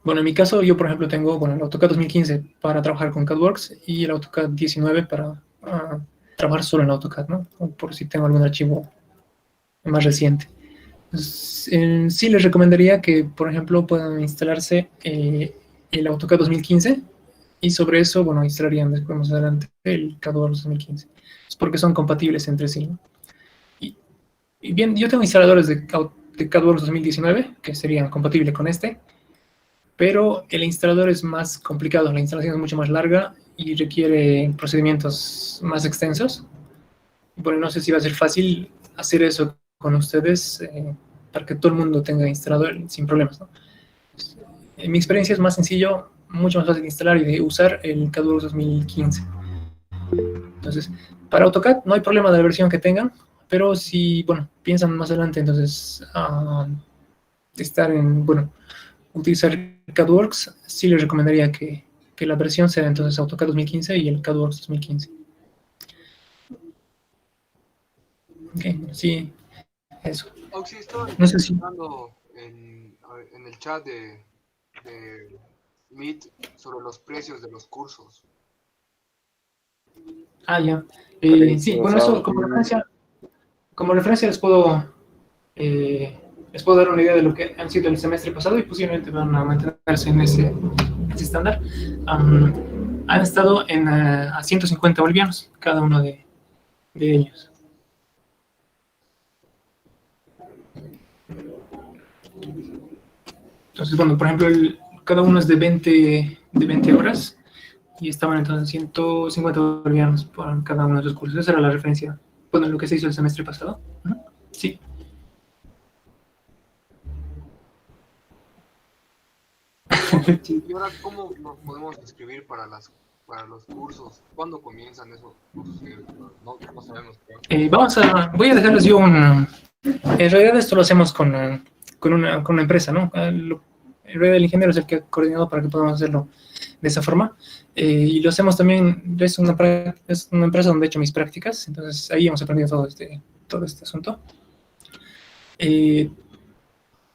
Bueno, en mi caso, yo por ejemplo tengo el AutoCAD 2015 para trabajar con CADWorks y el AutoCAD 19 para trabajar solo en AutoCAD, ¿no? Por si tengo algún archivo más reciente. Entonces, sí les recomendaría que, por ejemplo, puedan instalarse el AutoCAD 2015 y sobre eso, bueno, instalarían después más adelante el CADWorks 2015. Es porque son compatibles entre sí, ¿no? Y bien, yo tengo instaladores de CADWorks 2019 que serían compatibles con este, pero el instalador es más complicado, la instalación es mucho más larga y requiere procedimientos más extensos. Bueno, no sé si va a ser fácil hacer eso con ustedes para que todo el mundo tenga instalador sin problemas, ¿no? En mi experiencia es más sencillo, mucho más fácil de instalar y de usar el CADWorks 2015. Entonces, para AutoCAD no hay problema de la versión que tengan, pero si, bueno, piensan más adelante, entonces, utilizar CADWorks, sí les recomendaría que la versión sea entonces AutoCAD 2015 y el CADWorks 2015. Ok, sí, eso. Oxy, estaba No sé si... en el chat de Meet sobre los precios de los cursos. Ya. Sí, bueno, eso como referencia les puedo dar una idea de lo que han sido el semestre pasado y posiblemente van a mantenerse en ese estándar. han estado a 150 bolivianos, cada uno de ellos. Entonces, bueno, por ejemplo, cada uno es de 20 horas y estaban entonces 150 bolivianos por cada uno de los cursos. Esa era la referencia, bueno, lo que se hizo el semestre pasado. Sí. Y ahora, ¿cómo nos podemos inscribir para los cursos? ¿Cuándo comienzan esos cursos? No sabemos. Voy a dejarles yo en realidad esto lo hacemos con una empresa, ¿no? En realidad el ingeniero es el que ha coordinado para que podamos hacerlo de esa forma. Y lo hacemos también, es una empresa donde he hecho mis prácticas, entonces ahí hemos aprendido todo este asunto.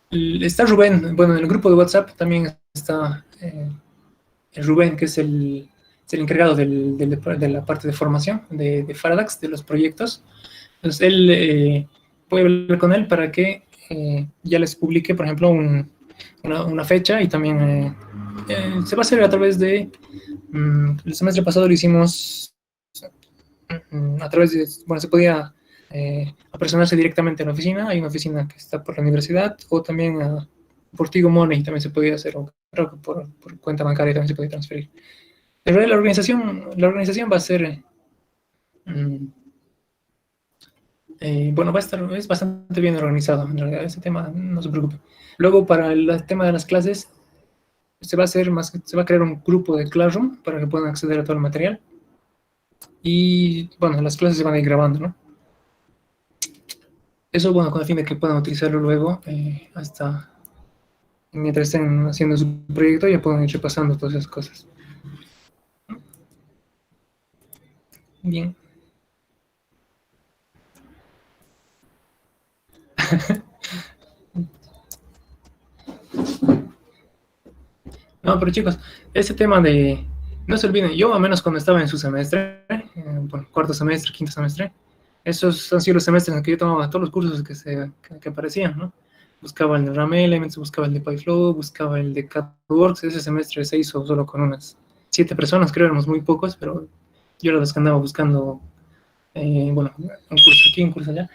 Está Rubén, bueno, en el grupo de WhatsApp también está Rubén, que es el encargado de la parte de formación de Faradax, de los proyectos. Entonces él, voy a hablar con él para que ya les publique, por ejemplo, una fecha, y también se va a hacer a través de, el semestre pasado lo hicimos a través de, bueno, se podía apersonarse directamente en la oficina. Hay una oficina que está por la universidad, o también por Tigo Money también se podía hacer, o creo que por cuenta bancaria también se podía transferir. En realidad la organización va a ser, bueno, es bastante bien organizado, en realidad, ese tema, no se preocupe. Luego, para el tema de las clases, se va a crear un grupo de Classroom para que puedan acceder a todo el material. Y, bueno, las clases se van a ir grabando, ¿no? Eso, bueno, con el fin de que puedan utilizarlo luego, hasta mientras estén haciendo su proyecto, ya puedan ir repasando todas esas cosas. Bien. No, pero chicos, ese tema no se olviden, yo al menos cuando estaba en su semestre, bueno, cuarto semestre, quinto semestre, esos han sido los semestres en los que yo tomaba todos los cursos que aparecían, ¿no? Buscaba el de RAM Elements, buscaba el de PyFlow, buscaba el de CADWorks. Ese semestre se hizo solo con unas 7 personas, creo, éramos muy pocos, pero yo era los que andaba buscando, bueno, un curso aquí, un curso allá.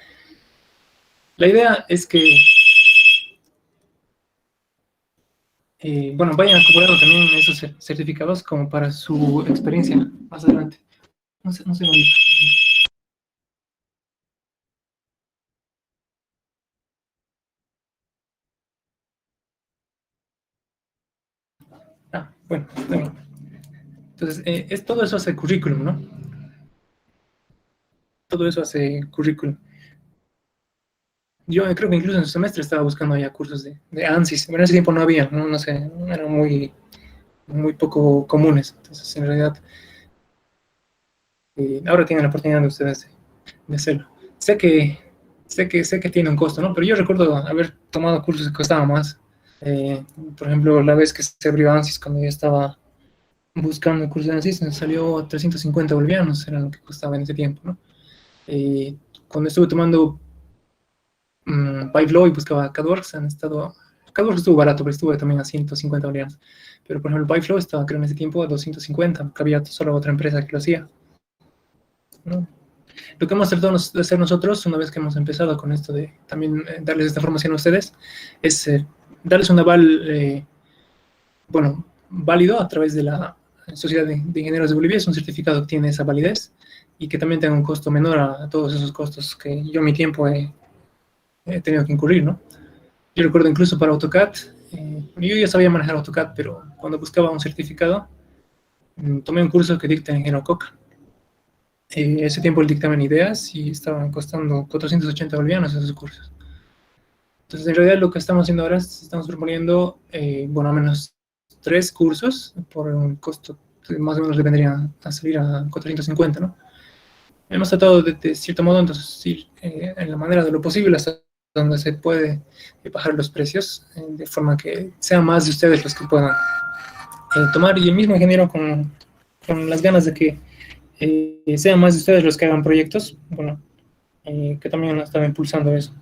La idea es que, bueno, vayan acumulando también esos certificados como para su experiencia más adelante. No sé dónde. Bueno, también. Entonces, todo eso hace currículum, ¿no? Todo eso hace currículum. Yo creo que incluso en su semestre estaba buscando ya cursos de ANSYS. Bueno, en ese tiempo no había, no sé, eran muy poco comunes. Entonces, en realidad, ahora tienen la oportunidad de ustedes de hacerlo. Sé que tiene un costo, ¿no? Pero yo recuerdo haber tomado cursos que costaban más. Por ejemplo, la vez que se abrió ANSYS, cuando yo estaba buscando el curso de ANSYS, me salió a 350 bolivianos, era lo que costaba en ese tiempo, ¿no? Cuando estuve tomando PyFlow y buscaba CADWorks, CADWorks estuvo barato, pero estuvo también a 150 bolivianos. Pero, por ejemplo, PyFlow estaba, creo, en ese tiempo a 250, porque había solo otra empresa que lo hacía, ¿no? Lo que hemos tratado de hacer nosotros, una vez que hemos empezado con esto de también darles esta información a ustedes, es darles un aval, bueno, válido a través de la Sociedad de Ingenieros de Bolivia. Es un certificado que tiene esa validez y que también tenga un costo menor a todos esos costos que yo en mi tiempo he tenido que incurrir, ¿no? Yo recuerdo incluso para AutoCAD, yo ya sabía manejar AutoCAD, pero cuando buscaba un certificado, tomé un curso que dicta en Coca. Ese tiempo el dictamen ideas y estaban costando 480 bolivianos esos cursos. Entonces, en realidad lo que estamos haciendo ahora es estamos proponiendo, bueno, al menos 3 cursos por un costo que más o menos le vendría a salir a 450, ¿no? Hemos tratado de cierto modo, entonces, sí, en la manera de lo posible, hasta donde se puede bajar los precios, de forma que sean más de ustedes los que puedan tomar, y el mismo ingeniero con las ganas de que sean más de ustedes los que hagan proyectos, bueno, que también estaba impulsando eso.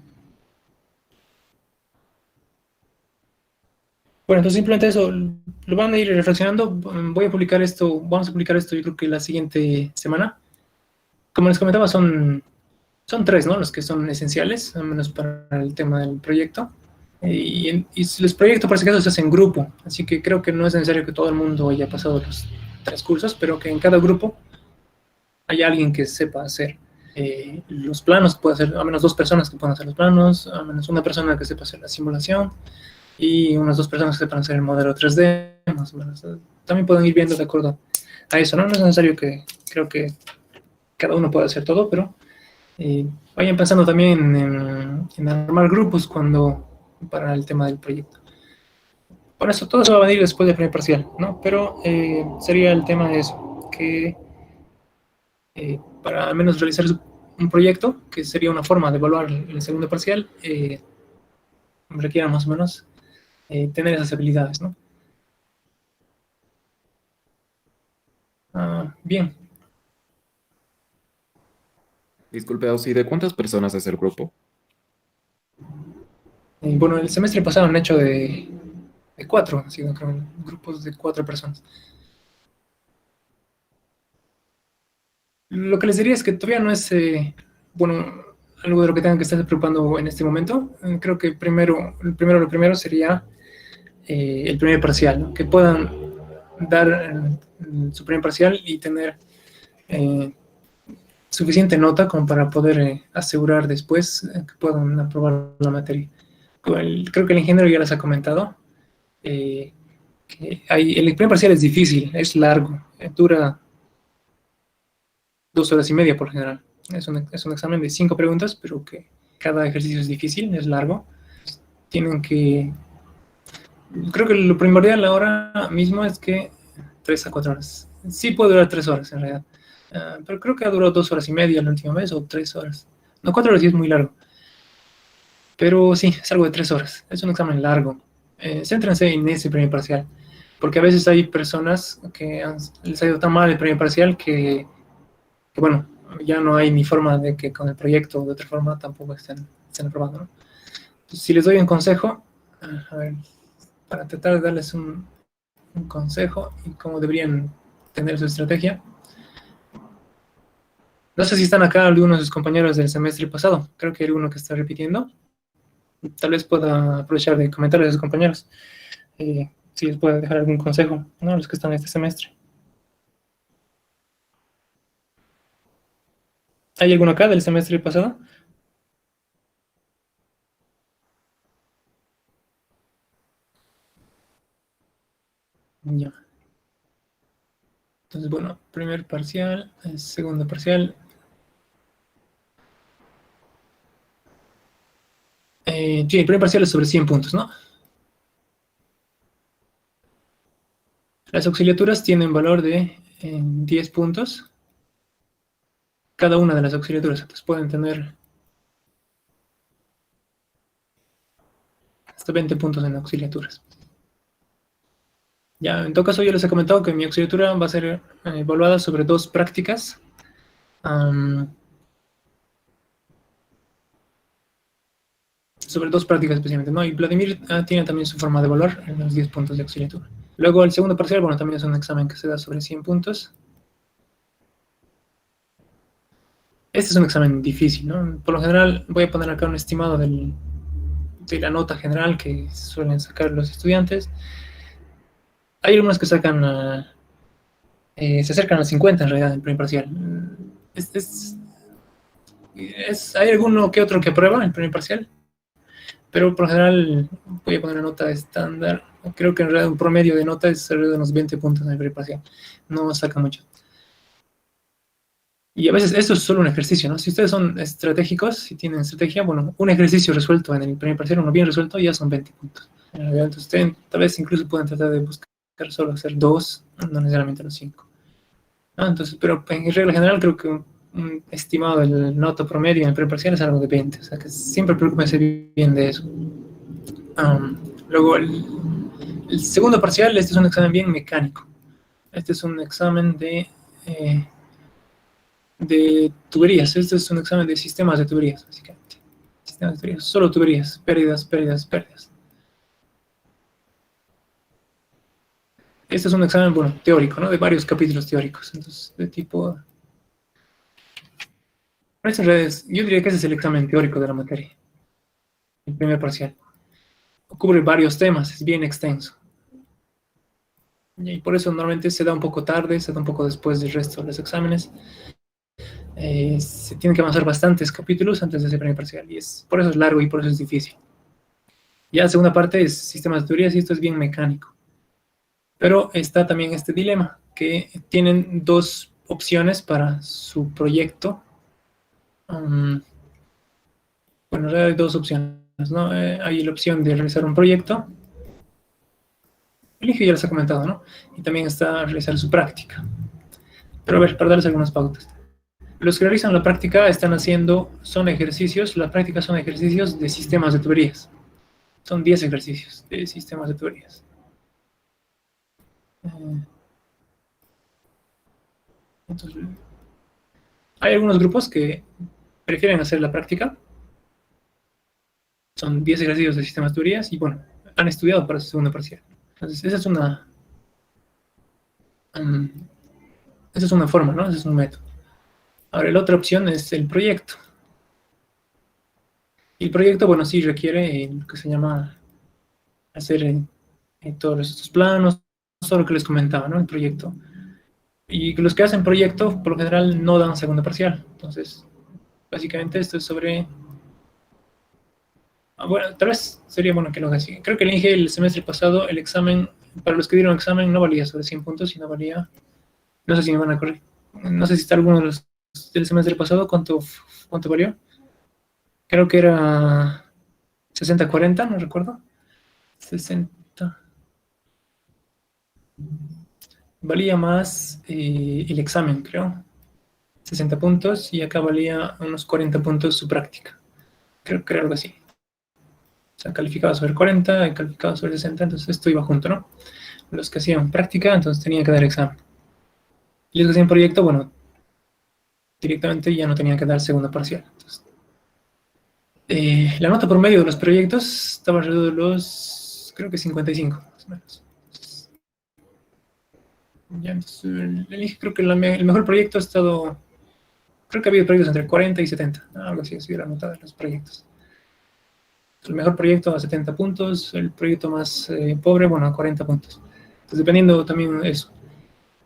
Bueno, entonces simplemente eso, lo van a ir reflexionando. Voy a publicar esto, vamos a publicar esto yo creo que la siguiente semana. Como les comentaba, son tres, ¿no? Los que son esenciales, al menos para el tema del proyecto. Y los proyectos, por ese caso, se hacen en grupo, así que creo que no es necesario que todo el mundo haya pasado los 3 cursos, pero que en cada grupo haya alguien que sepa hacer los planos, puede hacer al menos 2 personas que puedan hacer los planos, al menos una persona que sepa hacer la simulación, y unas 2 personas que sepan hacer el modelo 3D, más o menos. También pueden ir viendo de acuerdo a eso, ¿no? No es necesario que, creo que cada uno pueda hacer todo, pero vayan pensando también en armar grupos para el tema del proyecto. Por eso, todo eso va a venir después del primer parcial, ¿no? Pero sería el tema de eso, que para al menos realizar un proyecto, que sería una forma de evaluar el segundo parcial, requiera más o menos tener esas habilidades, ¿no? Bien. Disculpe, Ausi, ¿de cuántas personas es el grupo? Bueno, el semestre pasado han hecho de 4, han sido creo, grupos de 4 personas. Lo que les diría es que todavía no es, bueno, algo de lo que tengan que estar preocupando en este momento. Creo que lo primero sería el primer parcial, ¿no? Que puedan dar su primer parcial y tener suficiente nota como para poder asegurar después que puedan aprobar la materia. Creo que el ingeniero ya les ha comentado que el primer parcial es difícil, es largo, dura 2 horas y media por lo general. Es un examen de 5 preguntas, pero que cada ejercicio es difícil, es largo. Tienen que... Creo que lo primordial ahora mismo es que 3 a 4 horas. Sí puede durar 3 horas en realidad. Pero creo que ha durado 2 horas y media la última vez, o 3 horas. No, 4 horas sí es muy largo. Pero sí, es algo de 3 horas. Es un examen largo. Céntrense en ese primer parcial. Porque a veces hay personas que les ha ido tan mal el primer parcial que bueno, ya no hay ni forma de que con el proyecto o de otra forma tampoco estén aprobando, ¿no? Entonces, si les doy un consejo, a ver, para tratar de darles un consejo y cómo deberían tener su estrategia. No sé si están acá algunos de sus compañeros del semestre pasado. Creo que hay alguno que está repitiendo. Tal vez pueda aprovechar de comentarles a sus compañeros si les puede dejar algún consejo, ¿no? Los que están en este semestre. ¿Hay alguno acá del semestre pasado? Ya. Entonces, bueno, primer parcial, segundo parcial. Sí, el primer parcial es sobre 100 puntos, ¿no? Las auxiliaturas tienen valor de 10 puntos. Cada una de las auxiliaturas. Entonces pueden tener hasta 20 puntos en auxiliaturas. Ya, en todo caso yo les he comentado que mi auxiliatura va a ser evaluada sobre 2 prácticas. Sobre 2 prácticas especialmente, ¿no? Y Vladimir tiene también su forma de evaluar en los 10 puntos de auxiliatura. Luego el segundo parcial, bueno, también es un examen que se da sobre 100 puntos. Este es un examen difícil, ¿no? Por lo general voy a poner acá un estimado de la nota general que suelen sacar los estudiantes. Hay algunos que sacan, se acercan a 50 en realidad en el primer parcial. Hay alguno que otro que aprueba en el primer parcial, pero por lo general voy a poner una nota estándar. Creo que en realidad un promedio de nota es alrededor de unos 20 puntos en el primer parcial. No saca mucho. Y a veces esto es solo un ejercicio, ¿no? Si ustedes son estratégicos, si tienen estrategia, bueno, un ejercicio resuelto en el primer parcial, uno bien resuelto, ya son 20 puntos. Entonces ustedes tal vez incluso pueden tratar de buscar solo hacer 2, no necesariamente los 5. ¿No? Entonces, pero en regla general creo que un estimado del nota promedio en el primer parcial es algo de 20, o sea que siempre preocúpense bien de eso. Luego el segundo parcial, este es un examen bien mecánico. Este es un examen de tuberías. Este es un examen de sistemas de tuberías, básicamente. Sistemas de tuberías, solo tuberías, pérdidas. Este es un examen, bueno, teórico, ¿no? De varios capítulos teóricos. Entonces, de tipo... En redes, yo diría que ese es el examen teórico de la materia. El primer parcial. Cubre varios temas, es bien extenso. Y por eso normalmente se da un poco tarde, se da un poco después del resto de los exámenes. Se tienen que avanzar bastantes capítulos antes de ese primer parcial. Y por eso es largo y por eso es difícil. Ya la segunda parte es sistemas de teorías y esto es bien mecánico. Pero está también este dilema, que tienen dos opciones para su proyecto. Bueno, en realidad hay dos opciones, ¿no? Hay la opción de realizar un proyecto. El Inge ya les ha comentado, ¿no? Y también está realizar su práctica. Pero a ver, para darles algunas pautas. Los que realizan la práctica son ejercicios, la práctica son ejercicios de sistemas de tuberías. Son 10 ejercicios de sistemas de tuberías. Entonces, hay algunos grupos que prefieren hacer la práctica. Son 10 ejercicios de sistemas de tuberías y, bueno, han estudiado para su segundo parcial. Entonces, esa es una forma, ¿no? Ese es un método. Ahora, la otra opción es el proyecto. Y el proyecto, bueno, sí requiere lo que se llama hacer todos estos planos, todo lo que les comentaba, ¿no? El proyecto. Y los que hacen proyecto, por lo general, no dan segundo parcial. Entonces, básicamente esto es sobre... bueno, tal vez sería bueno que lo haga así. Creo que le dije el semestre pasado, el examen, para los que dieron examen, no valía sobre 100 puntos, sino valía... No sé si me van a correr. No sé si está alguno de los del semestre pasado, ¿cuánto valió? Creo que era 60-40, no recuerdo. 60. Valía más el examen, creo. 60 puntos y acá valía unos 40 puntos su práctica. Creo que era algo así. O sea, calificaba sobre 40 y calificaba sobre 60, entonces esto iba junto, ¿no? Los que hacían práctica, entonces tenían que dar examen. Y los que hacían proyecto, bueno, directamente ya no tenían que dar segunda parcial. Entonces, la nota promedio de los proyectos estaba alrededor de los, creo que 55, más o menos. Ya, entonces, creo que el mejor proyecto ha estado, creo que ha habido proyectos entre 40 y 70, algo así, así la nota de los proyectos. El mejor proyecto a 70 puntos, el proyecto más pobre, bueno, a 40 puntos. Entonces, dependiendo también de eso.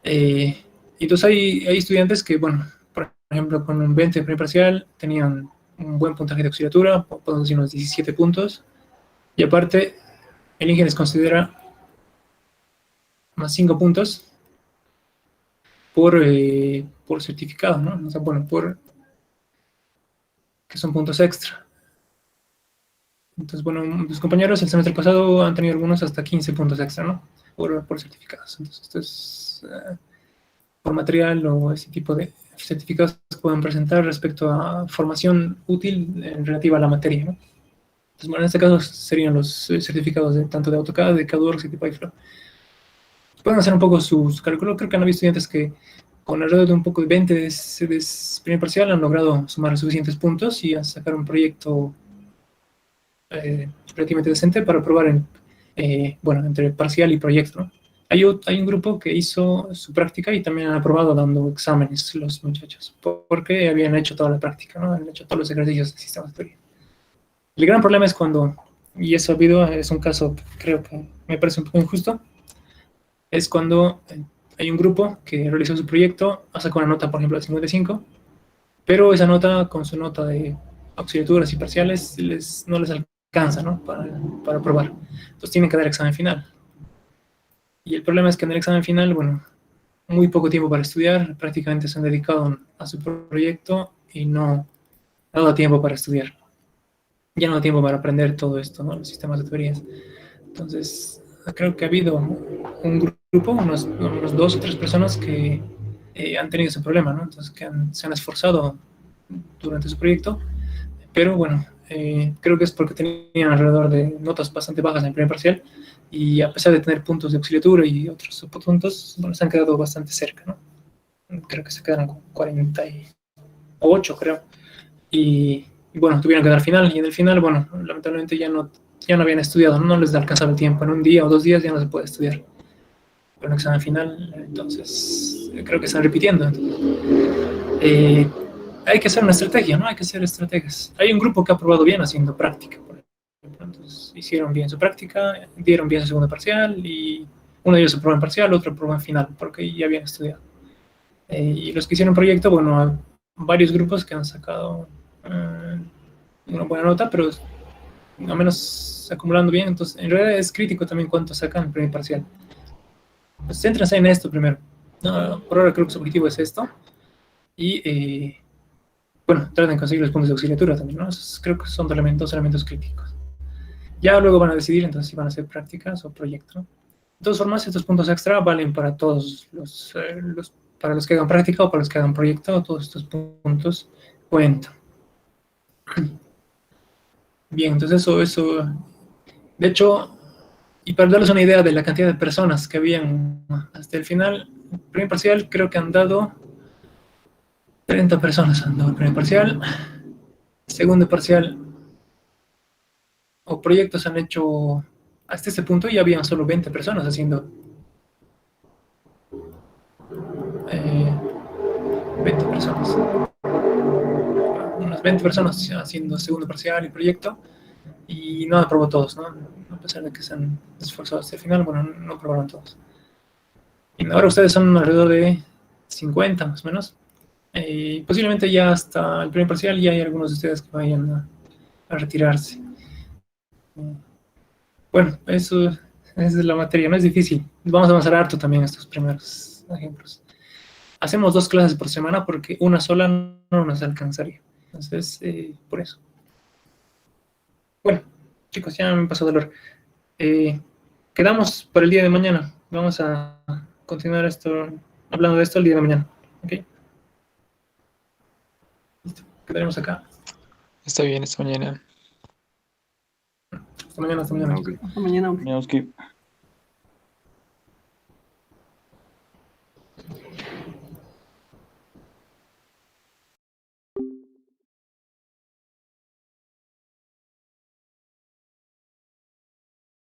Entonces, hay estudiantes que, bueno, por ejemplo, con un 20 de primer parcial, tenían un buen puntaje de auxiliatura, podemos decir unos 17 puntos, y aparte, el INGE les considera más 5 puntos por certificado, ¿no? O sea, bueno, que son puntos extra. Entonces, bueno, mis compañeros el semestre pasado han tenido algunos hasta 15 puntos extra, ¿no? Por certificados. Entonces, esto es por material o ese tipo de certificados que pueden presentar respecto a formación útil relativa a la materia, ¿no? Entonces, bueno, en este caso serían los certificados tanto de AutoCAD, de CADWorks y de PyFlow. Pueden hacer un poco sus cálculos. Creo que han habido estudiantes que con alrededor de un poco de 20 de primer parcial han logrado sumar suficientes puntos y a sacar un proyecto relativamente decente para probar bueno, entre parcial y proyecto, ¿no? Hay un grupo que hizo su práctica y también han aprobado dando exámenes los muchachos, porque habían hecho toda la práctica, ¿no? Han hecho todos los ejercicios de sistemas de teoría. El gran problema es cuando, y eso es un caso que creo que me parece un poco injusto, es cuando hay un grupo que realizó su proyecto, sacado una nota, por ejemplo, de 55, pero esa nota, con su nota de auxiliaturas y parciales, no les alcanza, ¿no? Para aprobar. Entonces tienen que dar examen final. Y el problema es que en el examen final, bueno, muy poco tiempo para estudiar, prácticamente se han dedicado a su proyecto y no ha dado tiempo para estudiar. Ya no da tiempo para aprender todo esto, ¿no? Los sistemas de tuberías. Entonces, creo que ha habido un grupo, unos 2 o 3 personas que han tenido ese problema, ¿no? Entonces, que se han esforzado durante su proyecto, pero bueno, creo que es porque tenían alrededor de notas bastante bajas en el primer parcial y a pesar de tener puntos de auxiliatura y otros puntos, bueno, se han quedado bastante cerca, ¿no? Creo que se quedaron con 48, creo. Y bueno, tuvieron que dar final y en el final, bueno, lamentablemente ya no habían estudiado, no les alcanzaba el tiempo, en un día o 2 días ya no se puede estudiar. para un examen final, entonces creo que están repitiendo. Hay que hacer una estrategia, ¿no? Hay que hacer estrategias. Hay un grupo que ha probado bien haciendo práctica, por ejemplo. Entonces, hicieron bien su práctica, dieron bien su segunda parcial y uno de ellos aprobó en parcial, otro aprobó en final, porque ya habían estudiado. Y los que hicieron proyecto, bueno, hay varios grupos que han sacado una buena nota, pero al menos acumulando bien. Entonces, en realidad es crítico también cuánto sacan en el primer parcial. Pues céntrense en esto primero. No, por ahora creo que su objetivo es esto. Y bueno, traten de conseguir los puntos de auxiliatura también, ¿no? Esos creo que son dos elementos críticos. Ya luego van a decidir entonces si van a hacer prácticas o proyecto. De todas formas, estos puntos extra valen para todos para los que hagan práctica o para los que hagan proyecto, todos estos puntos cuentan. Bien, entonces eso. De hecho, y para darles una idea de la cantidad de personas que habían hasta el final, el primer parcial creo que han dado 30 personas han dado el primer parcial. Segundo parcial o proyectos han hecho hasta este punto ya habían solo 20 personas haciendo 20 personas. Unas 20 personas haciendo segundo parcial y proyecto y no aprobó todos, ¿no? A pesar de que se han esforzado hasta el final, bueno, no aprobaron todos. Y ahora ustedes son alrededor de 50 más o menos. Posiblemente ya hasta el primer parcial ya hay algunos de ustedes que vayan a retirarse. Bueno, eso es la materia, no es difícil. Vamos a avanzar harto también estos primeros ejemplos. Hacemos 2 clases por semana porque una sola no nos alcanzaría. Entonces, por eso. Bueno, chicos, ya me pasó dolor. Quedamos para el día de mañana. Vamos a continuar hablando de esto el día de mañana. ¿Ok? Listo, quedaremos acá. Está bien, esta mañana. Hasta mañana, hasta mañana. Ok. Hasta mañana. Menos que